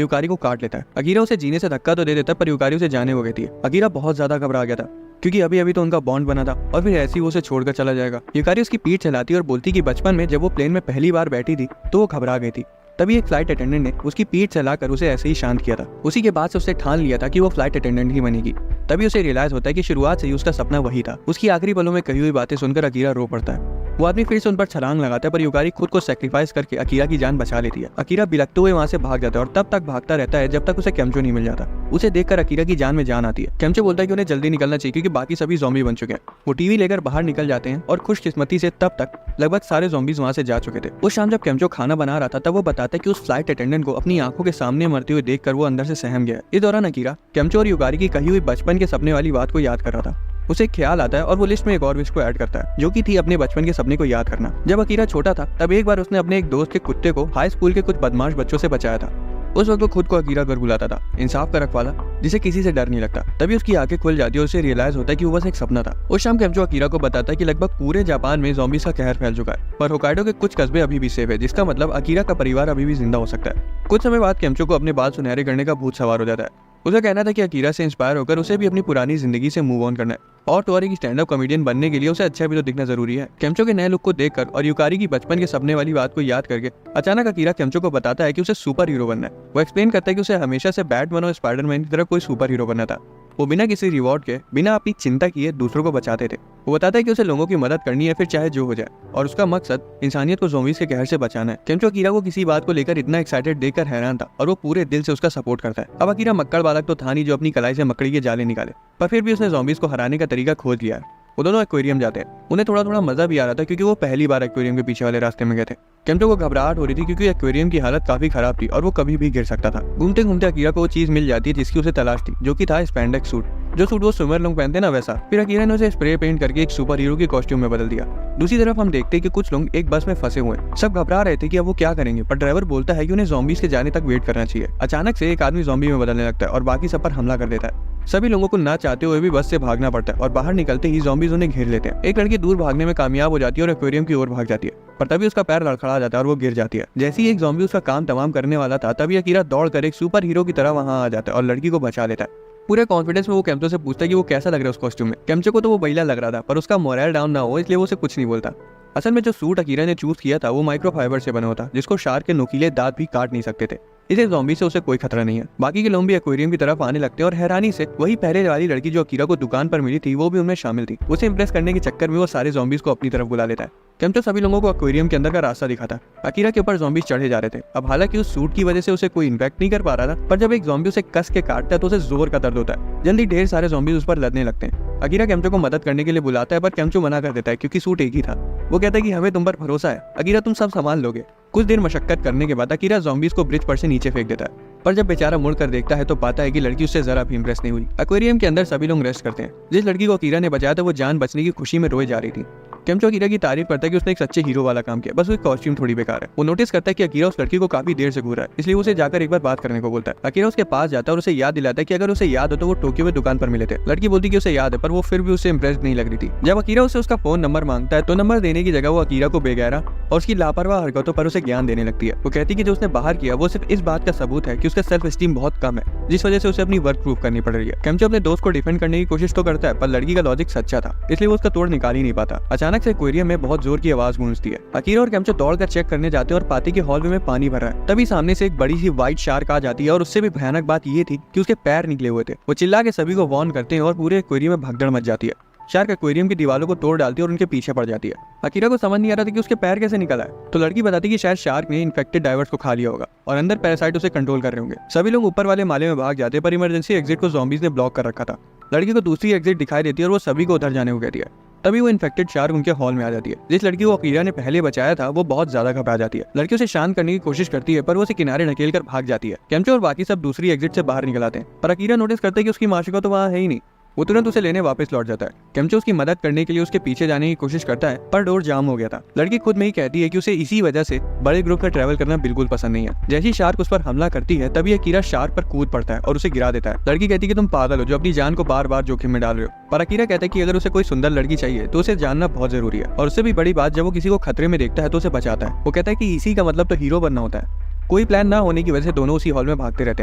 युकारी को काट लेता है। अकीरा उसे जीने से धक्का तो दे देता है पर युकारी उसे जाने को कहती है। अकीरा बहुत ज्यादा घबरा गया था क्योंकि अभी अभी तो उनका बॉन्ड बना था और फिर ऐसे ही वो उसे छोड़कर चला जाएगा। युकारी उसकी पीठ चलाती और बोलती कि बचपन में जब वो प्लेन में पहली बार बैठी थी तो वो घबरा गई थी। तभी एक फ्लाइट अटेंडेंट ने उसकी पीठ चलाकर उसे ऐसे ही शांत किया था। उसी के बाद से उसने ठान लिया था कि वो फ्लाइट अटेंडेंट ही बनेगी। तभी उसे रियलाइज होता है कि शुरुआत से ही उसका सपना वही था। उसकी आखिरी पलों में कही हुई बातें सुनकर अकीरा रो पड़ता है। वो आदमी फिर से उन पर छलांग लगाता है पर युकारी खुद को सेक्रीफाइस करके अकीरा की जान बचा लेती है। अकीरा बिलखते हुए वहाँ से भाग जाता है और तब तक भागता रहता है जब तक उसे केम्चो नहीं मिल जाता। उसे देखकर अकीरा की जान में जान आती है। केम्चो बोलता है कि उन्हें जल्दी निकलना चाहिए क्योंकि बाकी सभी ज़ॉम्बी बन चुके हैं। वो टीवी लेकर बाहर निकल जाते हैं और खुशकिस्मती से तब तक लगभग सारे ज़ॉम्बीज वहाँ से जा चुके थे। उस शाम जब केम्चो खाना बना रहा था तब वो बताता है कि उस फ्लाइट अटेंडेंट को अपनी आंखों के सामने मरते हुए देखकर वो अंदर से सहम गया। इस दौरान अकीरा केम्चो और युकारी की कही हुई बचपन के सपने वाली बात को याद कर रहा था। उसे एक ख्याल आता है और वो लिस्ट में एक और विश को ऐड करता है जो कि थी अपने बचपन के सपने को याद करना। जब अकीरा छोटा था तब एक बार उसने अपने एक दोस्त के कुत्ते को हाई स्कूल के कुछ बदमाश बच्चों से बचाया था। उस वक्त वो खुद को अकीरा कर बुलाता था, इंसाफ का रखवाला जिसे किसी से डर नहीं लगता। तभी उसकी आंखें खुल जाती है और उसे रियलाइज होता है कि वो बस एक सपना था। उस शाम केम्चो अकीरा को बताता है कि लगभग पूरे जापान में ज़ॉम्बीज का कहर फैल चुका है पर होकाइडो के कुछ कस्बे अभी भी सेफ है, जिसका मतलब अकीरा का परिवार अभी भी जिंदा हो सकता है। कुछ समय बाद केम्चो को अपने बाल सुनहरे करने का भूत सवार हो जाता है। उसे कहना था कि अकीरा से इंस्पायर होकर उसे भी अपनी पुरानी जिंदगी से मूव ऑन करना है और तो और एक स्टैंड अप कॉमेडियन बनने के लिए उसे अच्छा भी तो दिखना जरूरी है। केम्चो के नए लुक को देखकर और युकारी की बचपन के सपने वाली बात को याद करके अचानक अकीरा केम्चो को बताता है कि उसे सुपर हीरो बनना है। वो एक्सप्लेन करता है कि उसे हमेशा से बैटमैन और स्पाइडरमैन की तरह कोई सुपर हीरो बनना था। वो बिना किसी रिवॉर्ड के, बिना अपनी चिंता किए दूसरों को बचाते थे। वो बताता है कि उसे लोगों की मदद करनी है फिर चाहे जो हो जाए और उसका मकसद इंसानियत को ज़ॉम्बीज के कहर से बचाना है। केम्चो अकीरा को किसी बात को लेकर इतना एक्साइटेड देखकर हैरान था और वो पूरे दिल से उसका सपोर्ट करता है। अब अकीरा मक्कड़ बालक तो था नहीं जो अपनी कलाई से मकड़ी के जाले निकाले, पर फिर भी उसने ज़ॉम्बीज को हराने का तरीका खोज लिया है। वो दोनों एक्वेरियम जाते हैं। उन्हें थोड़ा थोड़ा मजा भी आ रहा था क्योंकि वो पहली बार एक्वेरियम के पीछे वाले रास्ते में गए थे। केम्चो को घबराहट हो रही थी क्योंकि एक्वेरियम की हालत काफी खराब थी और वो कभी भी गिर सकता था। घूमते घूमते अकीरा को वो चीज मिल जाती है जिसकी उसे तलाश थी, जो कि था स्पैंडेक्स सूट। जो सूट वो स्विमर लोग पहनते ना वैसा। फिर अकीरा ने उसे स्प्रे पेंट करके एक सुपर हीरो के कॉस्ट्यूम में बदल दिया। दूसरी तरफ हम देखते हैं कि कुछ लोग एक बस में फंसे हुए हैं। सब घबरा रहे थे कि अब वो क्या करेंगे, पर ड्राइवर बोलता है कि उन्हें ज़ॉम्बीज के जाने तक वेट करना चाहिए। अचानक से एक आदमी ज़ॉम्बी में बदलने लगता है और बाकी सब पर हमला कर देता है। सभी लोगों को ना चाहते हुए भी बस से भागना पड़ता है और बाहर निकलते ही ज़ॉम्बीज उन्हें घेर लेते हैं। एक लड़की दूर भागने में कामयाब हो जाती है और एक्वेरियम की ओर भाग जाती है, पर तभी उसका पैर लड़खड़ा जाता है और वो गिर जाती है। जैसे ही एक ज़ॉम्बी उसका काम तमाम करने वाला था तभी अकीरा दौड़कर एक सुपर हीरो की तरह वहां आ जाता है और लड़की को बचा लेता है। पूरे कॉन्फिडेंस में वो केम्चो से पूछता है कि वो कैसा लग रहा है उस कॉस्ट्यूम में। केम्चो को तो वो बैला लग रहा था पर उसका मोरल डाउन ना हो इसलिए वो उसे कुछ नहीं बोलता। असल में जो सूट अकीरा ने चूज किया था वो माइक्रोफाइबर से बना होता जिसको शार्क के नुकीले दांत भी काट नहीं सकते थे। इसे ज़ॉम्बी से उसे कोई खतरा नहीं है। बाकी के लोग भी एक्वेरियम की तरफ आने लगते हैं और हैरानी से वही पहले वाली लड़की जो अकीरा को दुकान पर मिली थी वो भी उनमें शामिल थी। उसे इंप्रेस करने के चक्कर में वो सारे ज़ॉम्बीज को अपनी तरफ बुला लेता है। केम्चो सभी लोगों को एक्वेरियम के अंदर का रास्ता दिखाता है। अकीरा के ऊपर ज़ॉम्बीज चढ़े जा रहे थे। अब हालांकि उस सूट की वजह से उसे कोई इम्पैक्ट नहीं कर पा रहा था, पर जब एक ज़ॉम्बी उसे कस के काटता है तो उसे जोर का दर्द होता है। जल्दी ढेर सारे ज़ॉम्बीज उस पर लदने लगते हैं। अकीरा केम्चो को मदद करने के लिए बुलाता है पर केम्चो मना कर देता है क्योंकि सूट एक ही था। वो कहता है कि हमें तुम पर भरोसा है अकीरा, तुम सब संभाल लोगे। कुछ देर मशक्कत करने के बाद अकीरा ज़ॉम्बीज को ब्रिज पर से नीचे फेंक देता है, पर जब बेचारा मुड़कर देखता है तो पाता है कि लड़की उससे जरा भी इंप्रेस नहीं हुई। एक्वेरियम के अंदर सभी लोग रेस्ट करते हैं। जिस लड़की को अकीरा ने बचाया था वो जान बचने की खुशी में रोए जा रही थी। केम्चो अकीरा की तारीफ करता है कि उसने एक सच्चे हीरो वाला काम किया, बस वो कॉस्ट्यूम थोड़ी बेकार है। वो नोटिस करता है कि अकीरा उस लड़की को काफी देर से घूर रहा है, इसलिए उसे जाकर एक बार बात करने को बोलता है। अकीरा उसके पास जाता है और उसे याद दिलाता है कि अगर उसे याद हो तो वो टोक्यो में दुकान पर मिले थे। लड़की बोलती है कि उसे याद है, पर वो फिर भी उससे इंप्रेस्ड नहीं लग रही थी। जब अकीरा उसे उसका फोन नंबर मांगता है तो नंबर देने की जगह वो अकीरा को बेगैरा और उसकी लापरवाह हरकतों पर उसे ज्ञान देने लगती है। वो कहती है कि जो उसने बाहर किया वो सिर्फ इस बात का सबूत है कि उसका सेल्फ एस्टीम बहुत कम है, जिस वजह से उसे अपनी वर्क प्रूफ करनी पड़ रही है। केम्चो अपने दोस्त को डिफेंड करने की कोशिश तो करता है पर लड़की का लॉजिक सच्चा था, इसलिए वो उसका तोड़ निकाल ही नहीं पाता। अचानक से एक्वेरियम में बहुत जोर की आवाज गूंजती है। अकीरा और केम्चो दौड़कर चेक करने जाते हैं और पाते कि हॉल में पानी भरा है। तभी सामने से एक बड़ी सी व्हाइट शार्क आ जाती है और उससे भी भयानक बात ये थी कि उसके पैर निकले हुए थे। वो चिल्ला के सभी को वार्न करते हैं और पूरे एक्वेरियम में भगदड़ मच जाती है। शार्क एक्वेरियम की दीवारों को तोड़ डालती है और उनके पीछे पड़ जाती है। अकीरा को समझ नहीं आ रहा था कि उसके पैर कैसे निकला है, तो लड़की बताती कि शायद शार्क ने इन्फेक्टेड डाइवर्स को खा लिया होगा और अंदर पैरासाइट उसे कंट्रोल कर रहे होंगे। सभी लोग ऊपर वाले माले में भाग जाते हैं पर इमरजेंसी एग्जिट को ज़ॉम्बीज ने ब्लॉक कर रखा था। लड़की को दूसरी एग्जिट दिखाई देती है और वो सभी को उधर जाने को कहती है। तभी वो इन्फेक्टेड शार्क उनके हॉल में आ जाती है। जिस लड़की को अकीरा ने पहले बचाया था वो बहुत ज्यादा घबरा जाती है। लड़की उसे शांत करने की कोशिश करती है पर वो उसे किनारे ढकेल कर भाग जाती है। केम्चो और बाकी सब दूसरी एग्जिट से बाहर निकल आते हैं पर अकीरा नोटिस करते हैं कि उसकी माशिका तो वहाँ है ही नहीं। वो तुरंत उसे लेने वापस लौट जाता है। केमचो उसकी मदद करने के लिए उसके पीछे जाने की कोशिश करता है, पर डोर जाम हो गया था। लड़की खुद में ही कहती है कि उसे इसी वजह से बड़े ग्रुप में ट्रैवल करना बिल्कुल पसंद नहीं है। जैसी शार्क उस पर हमला करती है तभी अकीरा शार्क पर कूद पड़ता है और उसे गिरा देता है। लड़की कहती है कि तुम पागल हो जो अपनी जान को बार बार जोखिम में डाल रहे हो। पर अकीरा कहता है कि अगर उसे कोई सुंदर लड़की चाहिए तो उसे जानना बहुत जरूरी है, और उससे भी बड़ी बात जब वो किसी को खतरे में देखता है तो उसे बचाता है। वो कहता है कि इसी का मतलब तो हीरो बनना होता है। कोई प्लान ना होने की वजह से दोनों उसी हॉल में भागते रहते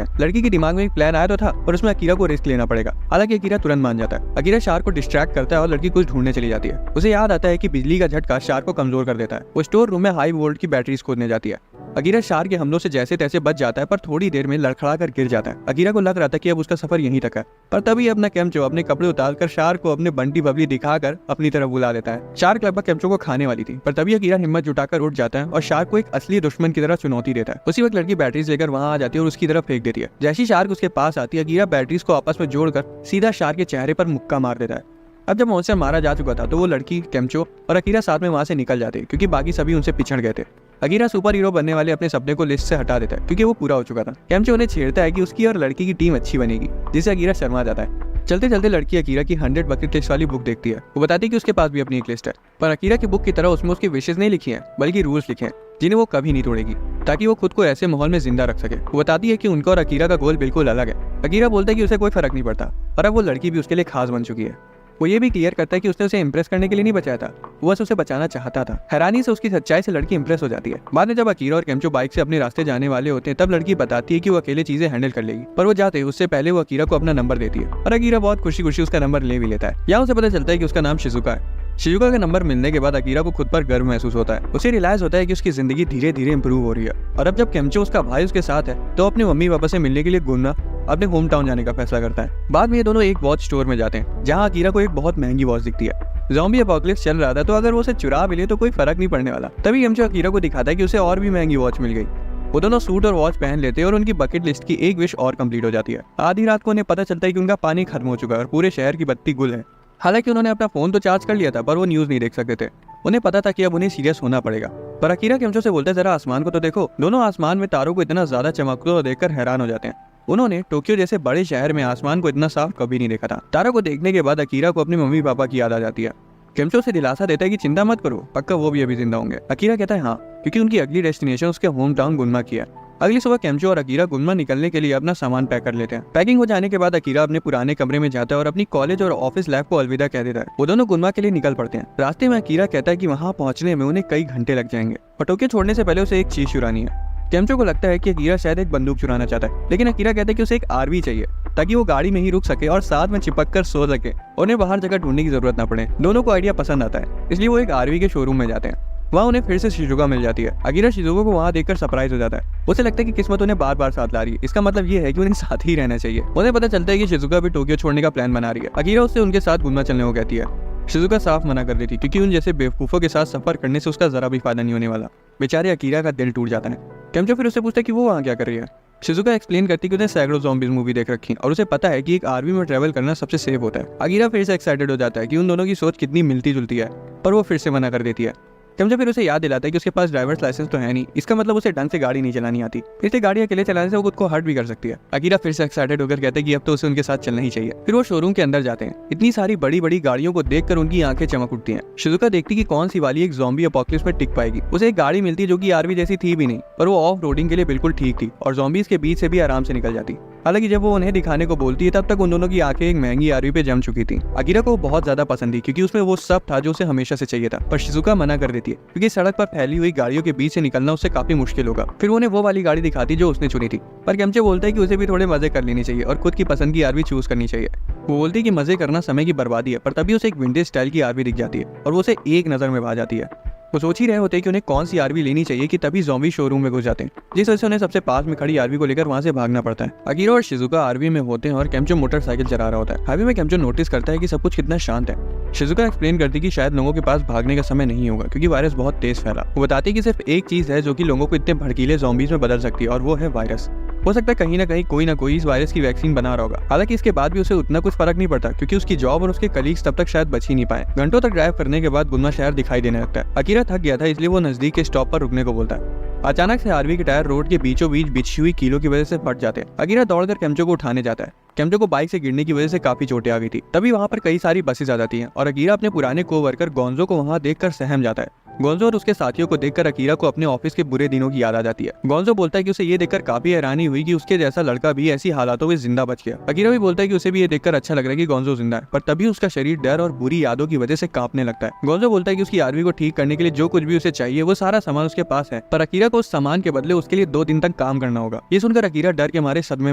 हैं। लड़की के दिमाग में एक प्लान आया तो था, पर उसमें अकीरा को रिस्क लेना पड़ेगा। हालांकि अकीरा तुरंत मान जाता है। अकीरा शार्क को डिस्ट्रैक्ट करता है और लड़की कुछ ढूंढने चली जाती है। उसे याद आता है कि बिजली का झटका शार्क को कमजोर कर देता है। वो स्टोर रूम में हाई वोल्ट की बैटरीज खोदने जाती है। अकीरा शार्क के हमलों से जैसे तैसे बच जाता है, पर थोड़ी देर में लड़खड़ा कर गिर जाता है। अकीरा को लग रहा था कि अब उसका सफर यहीं तक है, पर तभी अपना केमचो अपने कपड़े उतारकर शार्क को अपने बंटी बबली दिखाकर अपनी तरफ बुला लेता है। शार्क लगभग केमचो को खाने वाली थी, पर तभी अकीरा हिम्मत जुटाकर उठ जाता है और शार्क को एक असली दुश्मन की तरह चुनौती देता है। उसी वक्त लड़की बैटरीज लेकर वहां आ जाती है और उसकी तरफ फेंक देती है। जैसी शार्क उसके पास आती है, अकीरा बैटरीज को आपस में जोड़कर सीधा शार्क के चेहरे पर मुक्का मार देता है। अब जब मॉन्स्टर मारा जा चुका था तो वो लड़की, केमचो और अकीरा साथ में वहां से निकल जाते हैं, क्योंकि बाकी सभी उनसे पिछड़ गए थे। अकीरा सुपर हीरो बनने वाले अपने सपने को लिस्ट से हटा देता है, क्योंकि वो पूरा हो चुका था। केमचो उन्हें छेड़ता है कि उसकी और लड़की की टीम अच्छी बनेगी, जिससे अकीरा शर्मा जाता है। चलते चलते लड़की अकीरा की 100 बकेट लिस्ट वाली बुक देखती है। वो बताती है कि उसके पास भी अपनी एक लिस्ट है, पर अकीरा की बुक की तरह उसमें उसकी विशेष नहीं लिखी है, बल्कि रूल्स लिखे हैं जिन्हें वो कभी नहीं तोड़ेगी, ताकि वो खुद को ऐसे माहौल में जिंदा रख सके। वो बताती है कि उनका और अकीरा का गोल बिल्कुल अलग है। अकीरा बोलता है कि उसे कोई फर्क नहीं पड़ता, और अब वो लड़की भी उसके लिए खास बन चुकी है। वो ये भी क्लियर करता है कि उसने उसे इंप्रेस करने के लिए नहीं बचाया था, वो बस उसे बचाना चाहता था। हैरानी से उसकी सच्चाई से लड़की इंप्रेस हो जाती है। बाद में जब अकीरा और केमचो बाइक से अपने रास्ते जाने वाले होते हैं, तब लड़की बताती है कि वो अकेले चीजें हैंडल कर लेगी, पर वो जाते उससे पहले वो अकीरा को अपना नंबर देती है, और अकीरा बहुत खुशी खुशी उसका नंबर ले भी लेता है। यहाँ उसे पता चलता है कि उसका नाम शिजुका है। शिजुका का नंबर मिलने के बाद अकीरा को खुद पर गर्व महसूस होता है। उसे रियलाइज होता है कि उसकी जिंदगी धीरे धीरे इंप्रूव हो रही है, और अब जब केमचो उसका भाई उसके साथ है तो अपने मम्मी पापा से मिलने के लिए गुन्ना अपने होम टाउन जाने का फैसला करता है। बाद में ये दोनों एक वॉच स्टोर में जाते हैं, जहाँ अकीरा को एक बहुत महंगी वॉच दिखती है। ज़ॉम्बी अपोकलिप्स चल रहा था, तो अगर वो उसे चुरा भी ले तो कोई फर्क नहीं पड़ने वाला। तभी केमचो अकीरा को दिखाता है कि उसे और भी महंगी वॉच मिल गई। वो दोनों सूट और वॉच पहन लेते हैं और उनकी बकेट लिस्ट की एक विश और कंप्लीट हो जाती है। आधी रात को उन्हें पता चलता है कि उनका पानी खत्म हो चुका है और पूरे शहर की बत्ती गुल है। हालांकि उन्होंने अपना फोन तो चार्ज कर लिया था, पर वो न्यूज नहीं देख सकते थे। उन्हें पता था कि अब उन्हें सीरियस होना पड़ेगा। पर अकीरा केमचो से बोलते जरा आसमान को तो देखो। दोनों आसमान में तारों को इतना ज्यादा चमकते हुए देखकर हैरान हो जाते हैं। उन्होंने टोक्यो जैसे बड़े शहर में आसमान को इतना साफ कभी नहीं देखा था। तारों को देखने के बाद अकीरा को अपने मम्मी पापा की याद आ जाती है। केमचो से दिलासा देता है कि चिंता मत करो, पक्का वो भी अभी जिंदा होंगे। अकीरा कहता है हाँ, क्योंकि उनकी अगली डेस्टिनेशन उसके होम टाउन गुन्मा की है। अगली सुबह केमचो और अकीरा गुन्मा निकलने के लिए अपना सामान पैक कर लेते हैं। पैकिंग हो जाने के बाद अकीरा अपने पुराने कमरे में जाता है और अपनी कॉलेज और ऑफिस लाइफ को अलविदा कह देता है। वो दोनों गुन्मा के लिए निकल पड़ते हैं। रास्ते में अकीरा कहता है कि वहाँ पहुंचने में उन्हें कई घंटे लग जाएंगे। टोक्यो छोड़ने से पहले उसे एक चीज चुरानी है। केमचो को लगता है कि अकीरा शायद एक बंदूक चुराना चाहता है, लेकिन अकीरा कहता है कि उसे एक आरवी चाहिए, ताकि वो गाड़ी में ही रुक सके और साथ में चिपक कर सो सके। उन्हें बाहर जगह ढूंढने की जरूरत ना पड़े। दोनों को आइडिया पसंद आता है, इसलिए वो एक आरवी के शोरूम में जाते हैं। वहाँ उन्हें फिर से शिजुका मिल जाती है। अकीरा शिजुका को वहाँ देखकर सरप्राइज हो जाता है। उसे लगता है कि किस्मत उन्हें बार बार साथ ला रही है। इसका मतलब ये है कि उन्हें साथ ही रहना चाहिए। उन्हें पता चलता है कि शिजुका भी टोक्यो छोड़ने का प्लान बना रही है। अकीरा उससे उनके साथ गुन्मा चलने को कहती है। शिजुका साफ मना कर देती है, क्योंकि उन जैसे बेवकूफों के साथ सफर करने से उसका जरा भी फायदा नहीं होने वाला। बेचारे अकीरा का दिल टूट जाता है। केमचो फिर उससे पूछता है कि वो वहाँ क्या कर रही है। शिजुका एक्सप्लेन करती है कि उसने सैकड़ों ज़ॉम्बीज़ मूवी देख रखी और उसे पता है कि एक आर्मी में ट्रैवल करना सबसे सेफ होता है। अकीरा फिर से एक्साइटेड हो जाता है कि उन दोनों की सोच कितनी मिलती जुलती है, पर वो फिर से मना कर देती है। केमचो फिर उसे याद दिलाता है कि उसके पास ड्राइवर्स लाइसेंस तो है नहीं, इसका मतलब उसे ढंग से गाड़ी नहीं चलानी आती। फिर से गाड़ी अकेले चलाने से वो खुद को हर्ट भी कर सकती है। अकीरा फिर से एक्साइटेड होकर कहते हैं कि अब तो उसे उनके साथ चलना ही चाहिए। फिर वो शोरूम के अंदर जाते हैं। इतनी सारी बड़ी बड़ी गाड़ियों को देखकर उनकी आंखें चमक उठती हैं। शिजुका देखती कि कौन सी वाली एक ज़ॉम्बी अपोकलिप्स में टिक पाएगी। उसे एक गाड़ी मिलती है जो कि आरवी जैसी थी भी नहीं, पर वो ऑफ रोडिंग के लिए बिल्कुल ठीक थी और ज़ॉम्बीज के बीच से भी आराम से निकल जाती। हालांकि जब वो उन्हें दिखाने को बोलती है, तब तक उन दोनों की आंखें एक महंगी आरवी पे जम चुकी थी। अकीरा को बहुत ज्यादा पसंद थी, क्योंकि उसमें वो सब था जो उसे हमेशा से चाहिए था। पर शिजुका मना कर देती है, क्योंकि सड़क पर फैली हुई गाड़ियों के बीच से निकलना उससे काफी मुश्किल होगा। फिर उन्हें वो वाली गाड़ी दिखाती जो उसने चुनी थी। पर केमचो बोलता है कि उसे भी थोड़े मजे कर लेने चाहिए और खुद की पसंद की आरवी चूज करनी चाहिए। वो बोलती है कि मजे करना समय की बर्बादी है, पर तभी उसे एक विंटेज स्टाइल की आरवी दिख जाती है और वो उसे एक नजर में भा जाती है। वो सोच ही रहे होते हैं कि उन्हें कौन सी आरवी लेनी चाहिए कि तभी ज़ॉम्बी शोरूम में घुस जाते हैं, जिस वजह से उन्हें सबसे पास में खड़ी आरवी को लेकर वहां से भागना पड़ता है। अकीरा और शिजुका आरवी में होते हैं और केमचो मोटरसाइकिल चला रहा होता है। हाईवे में केमचो नोटिस करता है कि सब कुछ कितना शांत है। शिजुका एक्सप्लेन करती है कि शायद लोगों के पास भागने का समय नहीं होगा, क्योंकि वायरस बहुत तेज फैला। वो बताती है कि सिर्फ एक चीज है जो कि लोगों को इतने भड़कीले ज़ॉम्बीज में बदल सकती है, और वो है वायरस। हो सकता है कहीं ना कोई इस वायरस की वैक्सीन बना रहा होगा। हालांकि इसके बाद भी उसे उतना कुछ फर्क नहीं पड़ता, क्योंकि उसकी जॉब और उसके कलीग्स तब तक शायद बच ही नहीं पाए। घंटों तक ड्राइव करने के बाद गुन्मा शहर दिखाई देने लगता है। अकीरा थक गया था, इसलिए वो नजदीक के स्टॉप पर रुकने को बोलता है। अचानक से आरवी के टायर रोड के बीचों बीच बिछी हुई कीलों की वजह से फट जाते हैं। अकीरा दौड़कर केमचो को उठाने जाता है, केम्चो को बाइक से गिरने की वजह से काफी चोटें आ गई थी। तभी वहाँ पर कई सारी बसेस आ जाती हैं और अकीरा अपने पुराने कोवर्कर गोंजो को वहाँ देखकर सहम जाता है। गोंजो और उसके साथियों को देखकर अकीरा को अपने ऑफिस के बुरे दिनों की याद आ जाती है। गोंजो बोलता है कि उसे ये देखकर काफी हैरानी हुई कि उसके जैसा लड़का भी ऐसी हालातों में जिंदा बच गया। अकीरा भी बोलता है कि उसे भी ये देखकर अच्छा लग रहा है कि गोंजो जिंदा है, पर तभी उसका शरीर डर और बुरी यादों की वजह से कांपने लगता है। गोंजो बोलता है कि उसकी आदमी को ठीक करने के लिए जो कुछ भी उसे चाहिए वो सारा सामान उसके पास है, पर अकीरा को उस सामान के बदले उसके लिए 2 दिन तक काम करना होगा। ये सुनकर अकीरा डर के मारे सदमे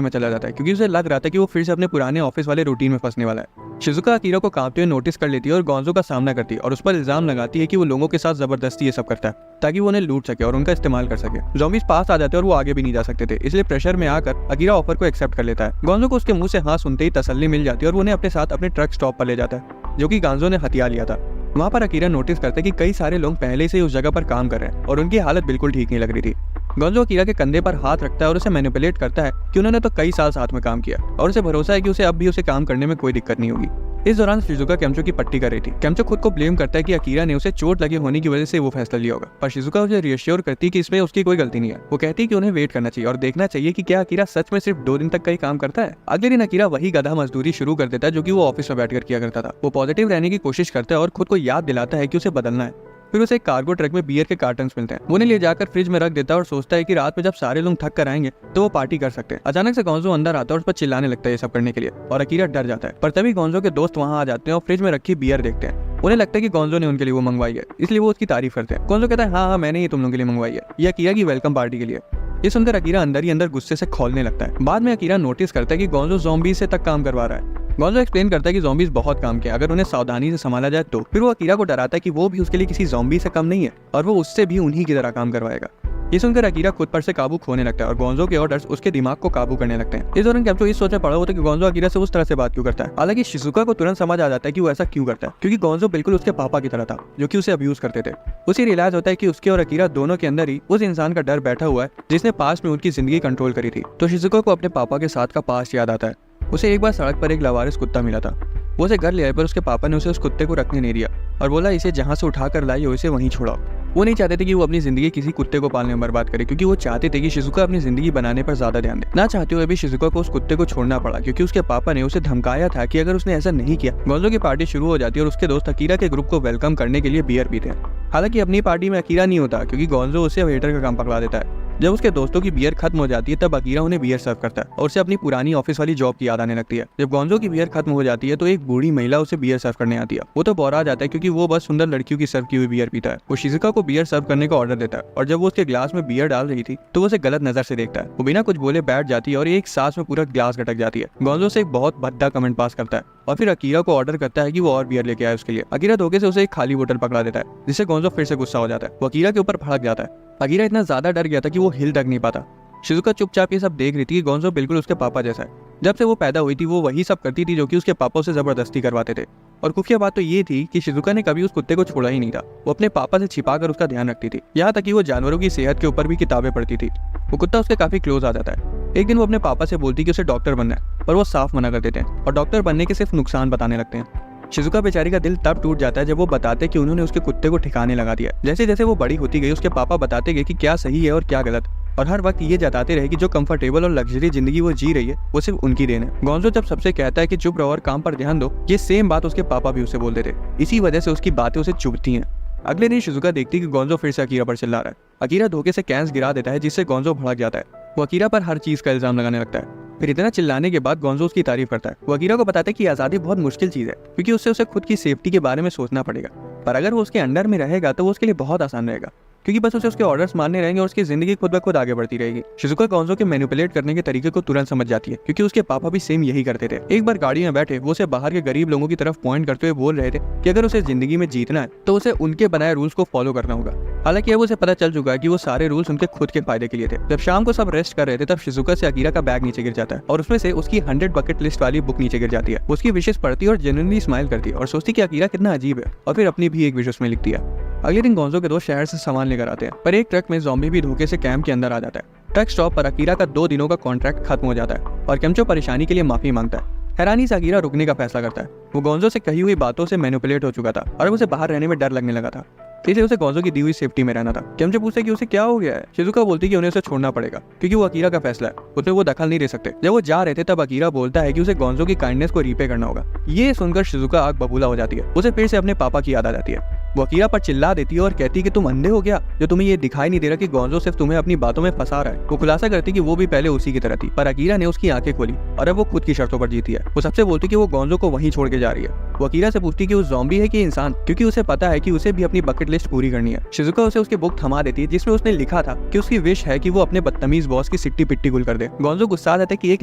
में चला जाता है, क्योंकि उसे लग रहा था कि वो फिर से अपने पुराने ऑफिस वाले रूटीन में फंसने वाला है। शिजुका अकीरा को कांपते हुए नोटिस कर लेती है और गोंजो का सामना करती है और उस पर इल्जाम लगाती है कि वो लोगों के साथ जबरदस्ती ये सब करता है ताकि वो उन्हें लूट सके और उनका इस्तेमाल कर सके। ज़ॉम्बीज़ पास आ जाते हैं और वो आगे भी नहीं जा सकते थे, इसलिए प्रेशर में आकर अकीरा ऑफर को एक्सेप्ट कर लेता है। गोंजो को उसके मुंह से हाँ सुनते ही तसल्ली मिल जाती है और वो उन्हें अपने साथ अपने ट्रक स्टॉप पर ले जाता है, जो कि गोंजो ने हथिया लिया था। वहाँ पर अकीरा नोटिस करता है कि कई सारे लोग पहले से उस जगह पर काम कर रहे हैं और उनकी हालत बिल्कुल ठीक नहीं लग रही थी। गोंजो अकीरा के कंधे पर हाथ रखता है और उसे मैनिपुलेट करता है कि उन्होंने तो कई साल साथ में काम किया और उसे भरोसा है कि उसे अब भी उसे काम करने में कोई दिक्कत नहीं होगी। इस दौरान शिजुका केम्चो की पट्टी कर रही थी। केम्चो खुद को ब्लेम करता है कि अकीरा ने उसे चोट लगे होने की वजह से वो फैसला लिया होगा, पर शिजुका उसे रिएश्योर करती है कि इसमें उसकी कोई गलती नहीं है। वो कहती है कि उन्हें वेट करना चाहिए और देखना चाहिए कि क्या अकीरा सच में सिर्फ 2 दिन तक का ही काम करता है। अगले दिन अकीरा वही गधा मजदूरी शुरू कर देता है जो कि वो ऑफिस में बैठकर किया करता था। वो पॉजिटिव रहने की कोशिश करता है और खुद को याद दिलाता है कि उसे बदलना है। फिर उसे एक कार्गो ट्रक में बियर के कार्टन्स मिलते हैं। वो उन्हें ले जाकर फ्रिज में रख देता है और सोचता है कि रात में जब सारे लोग थक कर आएंगे तो वो पार्टी कर सकते हैं। अचानक से गोंजो अंदर आता है और उस पर चिल्लाने लगता है ये सब करने के लिए और अकीरा डर जाता है। पर तभी गोंजो के दोस्त वहाँ आ जाते हैं और फ्रिज में रखी बियर देखते हैं। उन्हें लगता है कि गोंजो ने उनके लिए वो मंगवाई है, इसलिए वो उसकी तारीफ करते हैं। गोंजो कहता है हाँ मैंने ही तुम लोगों के लिए मंगवाई है, ये अकीरा की वेलकम पार्टी के लिए। ये सुनकर अकीरा अंदर ही अंदर गुस्से से खौलने लगता है। बाद में अकीरा नोटिस करता है कि गोंजो ज़ॉम्बी से तक काम करवा रहा है। गोंजो एक्सप्लेन करता है कि ज़ॉम्बीज़ बहुत काम के, अगर उन्हें सावधानी से संभाला जाए तो। फिर वो अकीरा को डराता है कि वो भी उसके लिए किसी ज़ॉम्बी से कम नहीं है और वो उससे भी उन्हीं की तरह काम करवाएगा। ये सुनकर अकीरा खुद पर से काबू खोने लगता है और गोंजो के ऑर्डर्स उसके दिमाग को काबू करने लगते हैं। इस दौरान केम्चो इस सोच में पड़ा होता है कि गोंजो अकीरा से उस तरह से बात क्यों करता है। हालांकि शिजुका को तुरंत समझ आ जाता है कि वो ऐसा क्यों करता है, क्योंकि गोंजो बिल्कुल उसके पापा की तरह था जो कि उसे अब्यूज करते थे। उसे रियलाइज होता है कि उसके और अकीरा दोनों के अंदर ही उस इंसान का डर बैठा हुआ है जिसने पास्ट में उनकी जिंदगी कंट्रोल करी थी। तो शिजुका को अपने पापा के साथ का पास्ट याद आता है। उसे एक बार सड़क पर एक लावारिस कुत्ता मिला था। वो उसे घर ले आए, पर उसके पापा ने उसे उस कुत्ते को रखने नहीं दिया और बोला इसे जहाँ से उठा कर लाई हो इसे वहीं छोड़ाओ। वो नहीं चाहते थे कि वो अपनी जिंदगी किसी कुत्ते को पालने में बर्बाद करे, क्योंकि वो चाहते थे कि शिजुका अपनी जिंदगी बनाने पर ज्यादा ध्यान दे। ना चाहते हुए भी शिजुका को उस कुत्ते को छोड़ना पड़ा, क्योंकि उसके पापा ने उसे धमकाया था कि अगर उसने ऐसा नहीं किया गोंजो की पार्टी शुरू हो जाती है और उसके दोस्त अकीरा के ग्रुप को वेलकम करने के लिए बियर पीते हैं। हालांकि अपनी पार्टी में अकीरा नहीं होता, क्योंकि गोंजो उसे वेटर का काम पकड़ा देता है। जब उसके दोस्तों की बियर खत्म हो जाती है तब अकीरा उन्हें बियर सर्व करता है और उसे अपनी पुरानी ऑफिस वाली जॉब की याद आने लगती है। जब गोंजो की बियर खत्म हो जाती है तो एक बूढ़ी महिला उसे बियर सर्व करने आती है। वो तो बौरा जाता है क्योंकि वो बस सुंदर लड़कियों की सर्व की हुई बियर पीता है। वो शिजुका को बियर सर्व करने का ऑर्डर देता है और जब वो उसके ग्लास में बियर डाल रही थी तो वो उसे गलत नजर से देखता है। वो बिना कुछ बोले बैठ जाती है और एक सांस में पूरा ग्लास गटक जाती है। गोंजो से एक बहुत भद्दा कमेंट पास करता है और फिर अकीरा को ऑर्डर करता है कि वो और बियर लेके आए उसके लिए। अकीरा धोखे से उसे एक खाली बोतल पकड़ा देता है, जिससे गोंजो फिर से गुस्सा हो जाता है। वो अकीरा के ऊपर भड़क जाता है। अकीरा इतना ज्यादा डर गया था कि वो हिल तक नहीं पाता। शिजुका चुपचाप ये सब देख रही थी कि गोंजो बिल्कुल उसके पापा जैसा है। जब से वो पैदा हुई थी वो वही सब करती थी जो कि उसके पापा से जबरदस्ती करवाते थे। और खुफिया बात तो ये थी कि शिजुका ने कभी उस कुत्ते को छोड़ा ही नहीं था। वो अपने पापा से छिपाकर उसका ध्यान रखती थी, यहाँ तक कि वो जानवरों की सेहत के ऊपर भी किताबें पढ़ती थी। वो कुत्ता उसके काफी क्लोज आ जाता है। एक दिन वो अपने पापा से बोलती कि उसे डॉक्टर बनना है, पर वो साफ मना कर देते हैं और डॉक्टर बनने के सिर्फ नुकसान बताने लगते हैं। शिजुका बेचारी का दिल तब टूट जाता है जब वो बताते कि उन्होंने उसके कुत्ते को ठिकाने लगा दिया। जैसे जैसे वो बड़ी होती गई उसके पापा बताते गए कि क्या सही है और क्या गलत, और हर वक्त ये जताते रहे कि जो कंफर्टेबल और लग्जरी जिंदगी वो जी रही है वो सिर्फ उनकी देन है। गोंजो जब सबसे कहता है कि चुप रहो और काम पर ध्यान दो, ये सेम बात उसके पापा भी उसे बोलते थे। इसी वजह से उसकी बातें उसे चुभती हैं। अगले दिन शिजुका देखती कि गोंजो फिर से अकीरा पर चिल्ला रहा है। अकीरा धोखे से कैंस गिरा देता है जिससे गोंजो भड़क जाता है। वो अकीरा पर हर चीज का इल्जाम लगाने लगता है। फिर इतना चिल्लाने के बाद गोंजो उसकी तारीफ करता है। वो अकीरा को बताता है कि आज़ादी बहुत मुश्किल चीज़ है, क्योंकि उससे उसे खुद की सेफ्टी के बारे में सोचना पड़ेगा, पर अगर वो उसके अंडर में रहेगा तो वो उसके लिए बहुत आसान रहेगा, क्योंकि बस उसे उसके ऑर्डर्स मानने रहेंगे और उसकी जिंदगी खुद ब खुद आगे बढ़ती रहेगी। शिजुका गोंजो के मैनिपुलेट करने के तरीके को तुरंत समझ जाती है, क्योंकि उसके पापा भी सेम यही करते थे। एक बार गाड़ी में बैठे वो उसे बाहर के गरीब लोगों की तरफ पॉइंट करते हुए बोल रहे थे कि अगर उसे जिंदगी में जीतना है तो उसे उनके बनाए रूल्स को फॉलो करना होगा। हालांकि अब उसे पता चल चुका है कि वो सारे रूल्स उनके खुद के फायदे के लिए थे। जब शाम को सब रेस्ट कर रहे थे तब शिजुका से अकीरा का बैग नीचे गिर जाता है और उसमें से उसकी 100 बकेट लिस्ट वाली बुक नीचे गिर जाती है। उसकी विशेष पढ़ती है और जेन्युइनली स्माइल करती है और सोचती कि अकीरा कितना अजीब है, और फिर अपनी भी एक विश उसमें लिखती है। अगले दिन गोंजो के दोस्त शहर से सामान लेकर आते हैं, पर एक ट्रक में ज़ॉम्बी भी धोखे से कैंप के अंदर आ जाता है। ट्रक स्टॉप पर अकीरा का 2 दिनों का कॉन्ट्रैक्ट खत्म हो जाता है और केम्चो परेशानी के लिए माफी मांगता है। हैरानी से अकीरा रुकने का फैसला करता है। वो गोंजो से कही हुई बातों से मैनिपुलेट हो चुका था और अब उसे बाहर रहने में डर लगने लगा था। इसलिए उसे गोंजो की दी हुई सेफ्टी में रहना था। केमचो पूछते कि उसे क्या हो गया है। शिजुका बोलती कि उन्हें उसे छोड़ना पड़ेगा क्योंकि वो अकीरा का फैसला है, उसमें वो दखल नहीं दे सकते। जब वो जा रहे थे तब अकीरा बोलता है कि उसे गोंजो की काइंडनेस को रीपे करना होगा। ये सुनकर शिजुका आग बबूला हो जाती है। उसे फिर से अपने पापा की याद आ जाती है। वो अकीरा पर चिल्ला देती है और कहती है कि तुम अंधे हो गया, जो तुम्हें ये दिखाई नहीं दे रहा कि गोंजो सिर्फ तुम्हें अपनी बातों में फंसा रहा है। वो खुलासा करती कि वो भी पहले उसी की तरह थी, पर अकीरा ने उसकी आंखें खोली और अब वो खुद की शर्तों पर जीती है। वो सबसे बोलती कि वो गोंजो को वहीं छोड़ के जा रही है। वो अकीरा से पूछती कि वो ज़ॉम्बी है कि इंसान, क्योंकि उसे पता है कि उसे भी अपनी बकेट लिस्ट पूरी करनी है। शिजुका उसे उसकी बुक थमा देती है जिसमें उसने लिखा था कि उसकी विश है कि वो अपने बदतमीज बॉस की सिट्टी पिट्टी गुल कर दे। गोंजो गुस्सा आता है कि एक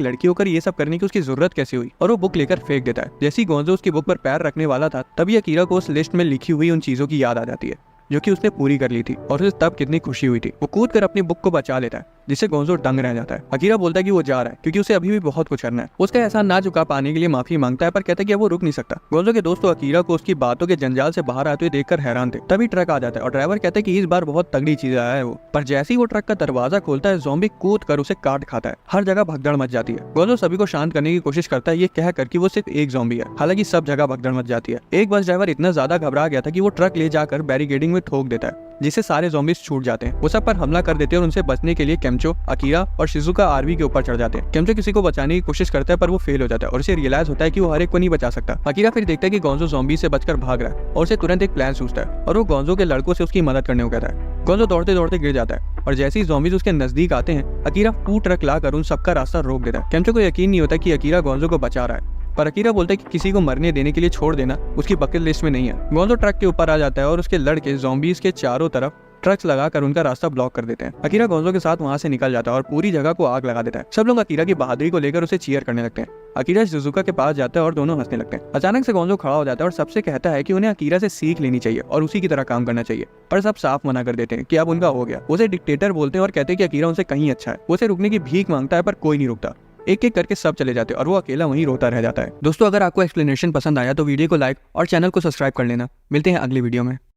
लड़की होकर ये सब करने की उसकी जरूरत कैसे हुई, और वो बुक लेकर फेंक देता है। जैसे ही गोंजो उसकी बुक पर पैर रखने वाला था तभी अकीरा को उस लिस्ट में लिखी हुई उन चीजों की याद आ जाती है जो कि उसने पूरी कर ली थी, और उसे तब कितनी खुशी हुई थी। वो कूद कर अपनी बुक को बचा लेता है जिससे गोंजो दंग रह जाता है। अकीरा बोलता है कि वो जा रहा है क्योंकि उसे अभी भी बहुत कुछ करना है। उसका एहसान ना चुका पाने के लिए माफी मांगता है, पर कहता है कि वो रुक नहीं सकता। गोंजो के दोस्त अकीरा को उसकी बातों के जंजाल से बाहर आते हुए देखकर हैरान थे। तभी ट्रक आ जाता है और ड्राइवर कहता है कि इस बार बहुत तगड़ी चीज आया है वो, पर जैसे ही वो ट्रक का दरवाजा खोलता है ज़ॉम्बी कूद कर उसे काट खाता है। हर जगह भगदड़ मच जाती है। गोंजो सभी को शांत करने की कोशिश करता है ये कह कर कि वो सिर्फ एक ज़ॉम्बी है, हालांकि सब जगह भगदड़ मच जाती है। एक बस ड्राइवर इतना ज्यादा घबरा गया था कि वो ट्रक ले जाकर बैरिकेडिंग में ठोक देता है जिससे सारे ज़ॉम्बीज छूट जाते हैं। वो सब पर हमला कर देते हैं और उनसे बचने के लिए केमचो, अकीरा और शिजुका आरवी के ऊपर चढ़ जाते हैं। केमचो किसी को बचाने की कोशिश करता है पर वो फेल हो जाता है और उसे रियलाइज होता है कि वो हर एक को नहीं बचा सकता। अकीरा फिर देखता है कि गोंजो ज़ॉम्बी से बचकर भाग रहा है और उसे तुरंत एक प्लान सूझता है और वो गोंजो के लड़कों से उसकी मदद करने को कहता है। गोंजो दौड़ते दौड़ते गिर जाता है और जैसे ही ज़ॉम्बीज उसके नजदीक आते हैं अकीरा फूड ट्रक लाकर उन सबका रास्ता रोक देता है। केमचो को यकीन नहीं होता कि अकीरा गोंजो को बचा रहा है, पर अकीरा बोलता है कि किसी को मरने देने के लिए छोड़ देना उसकी बकेट लिस्ट में नहीं है। गोंजो ट्रक के ऊपर आ जाता है और उसके लड़के ज़ॉम्बीज के चारों तरफ ट्रक्स लगाकर उनका रास्ता ब्लॉक कर देते हैं। अकीरा गोंजो के साथ वहां से निकल जाता है और पूरी जगह को आग लगा देता है। सब लोग अकीरा की बहादुरी को लेकर उसे चीयर करने लगते हैं। अकीरा शिजुका के पास जाता है और दोनों हंसने लगते हैं। अचानक से गोंजो खड़ा हो जाता है और सबसे कहता है कि उन्हें अकीरा से सीख लेनी चाहिए और उसी की तरह काम करना चाहिए, पर सब साफ मना कर देते हैं कि अब उनका हो गया। उसे डिक्टेटर बोलते हैं और कहते हैं कि अकीरा उनसे कहीं अच्छा है। उसे रुकने की भीख मांगता है पर कोई नहीं रुकता। एक एक करके सब चले जाते हैं और वो अकेला वहीं रोता रह जाता है। दोस्तों, अगर आपको एक्सप्लेनेशन पसंद आया तो वीडियो को लाइक और चैनल को सब्सक्राइब कर लेना। मिलते हैं अगली वीडियो में।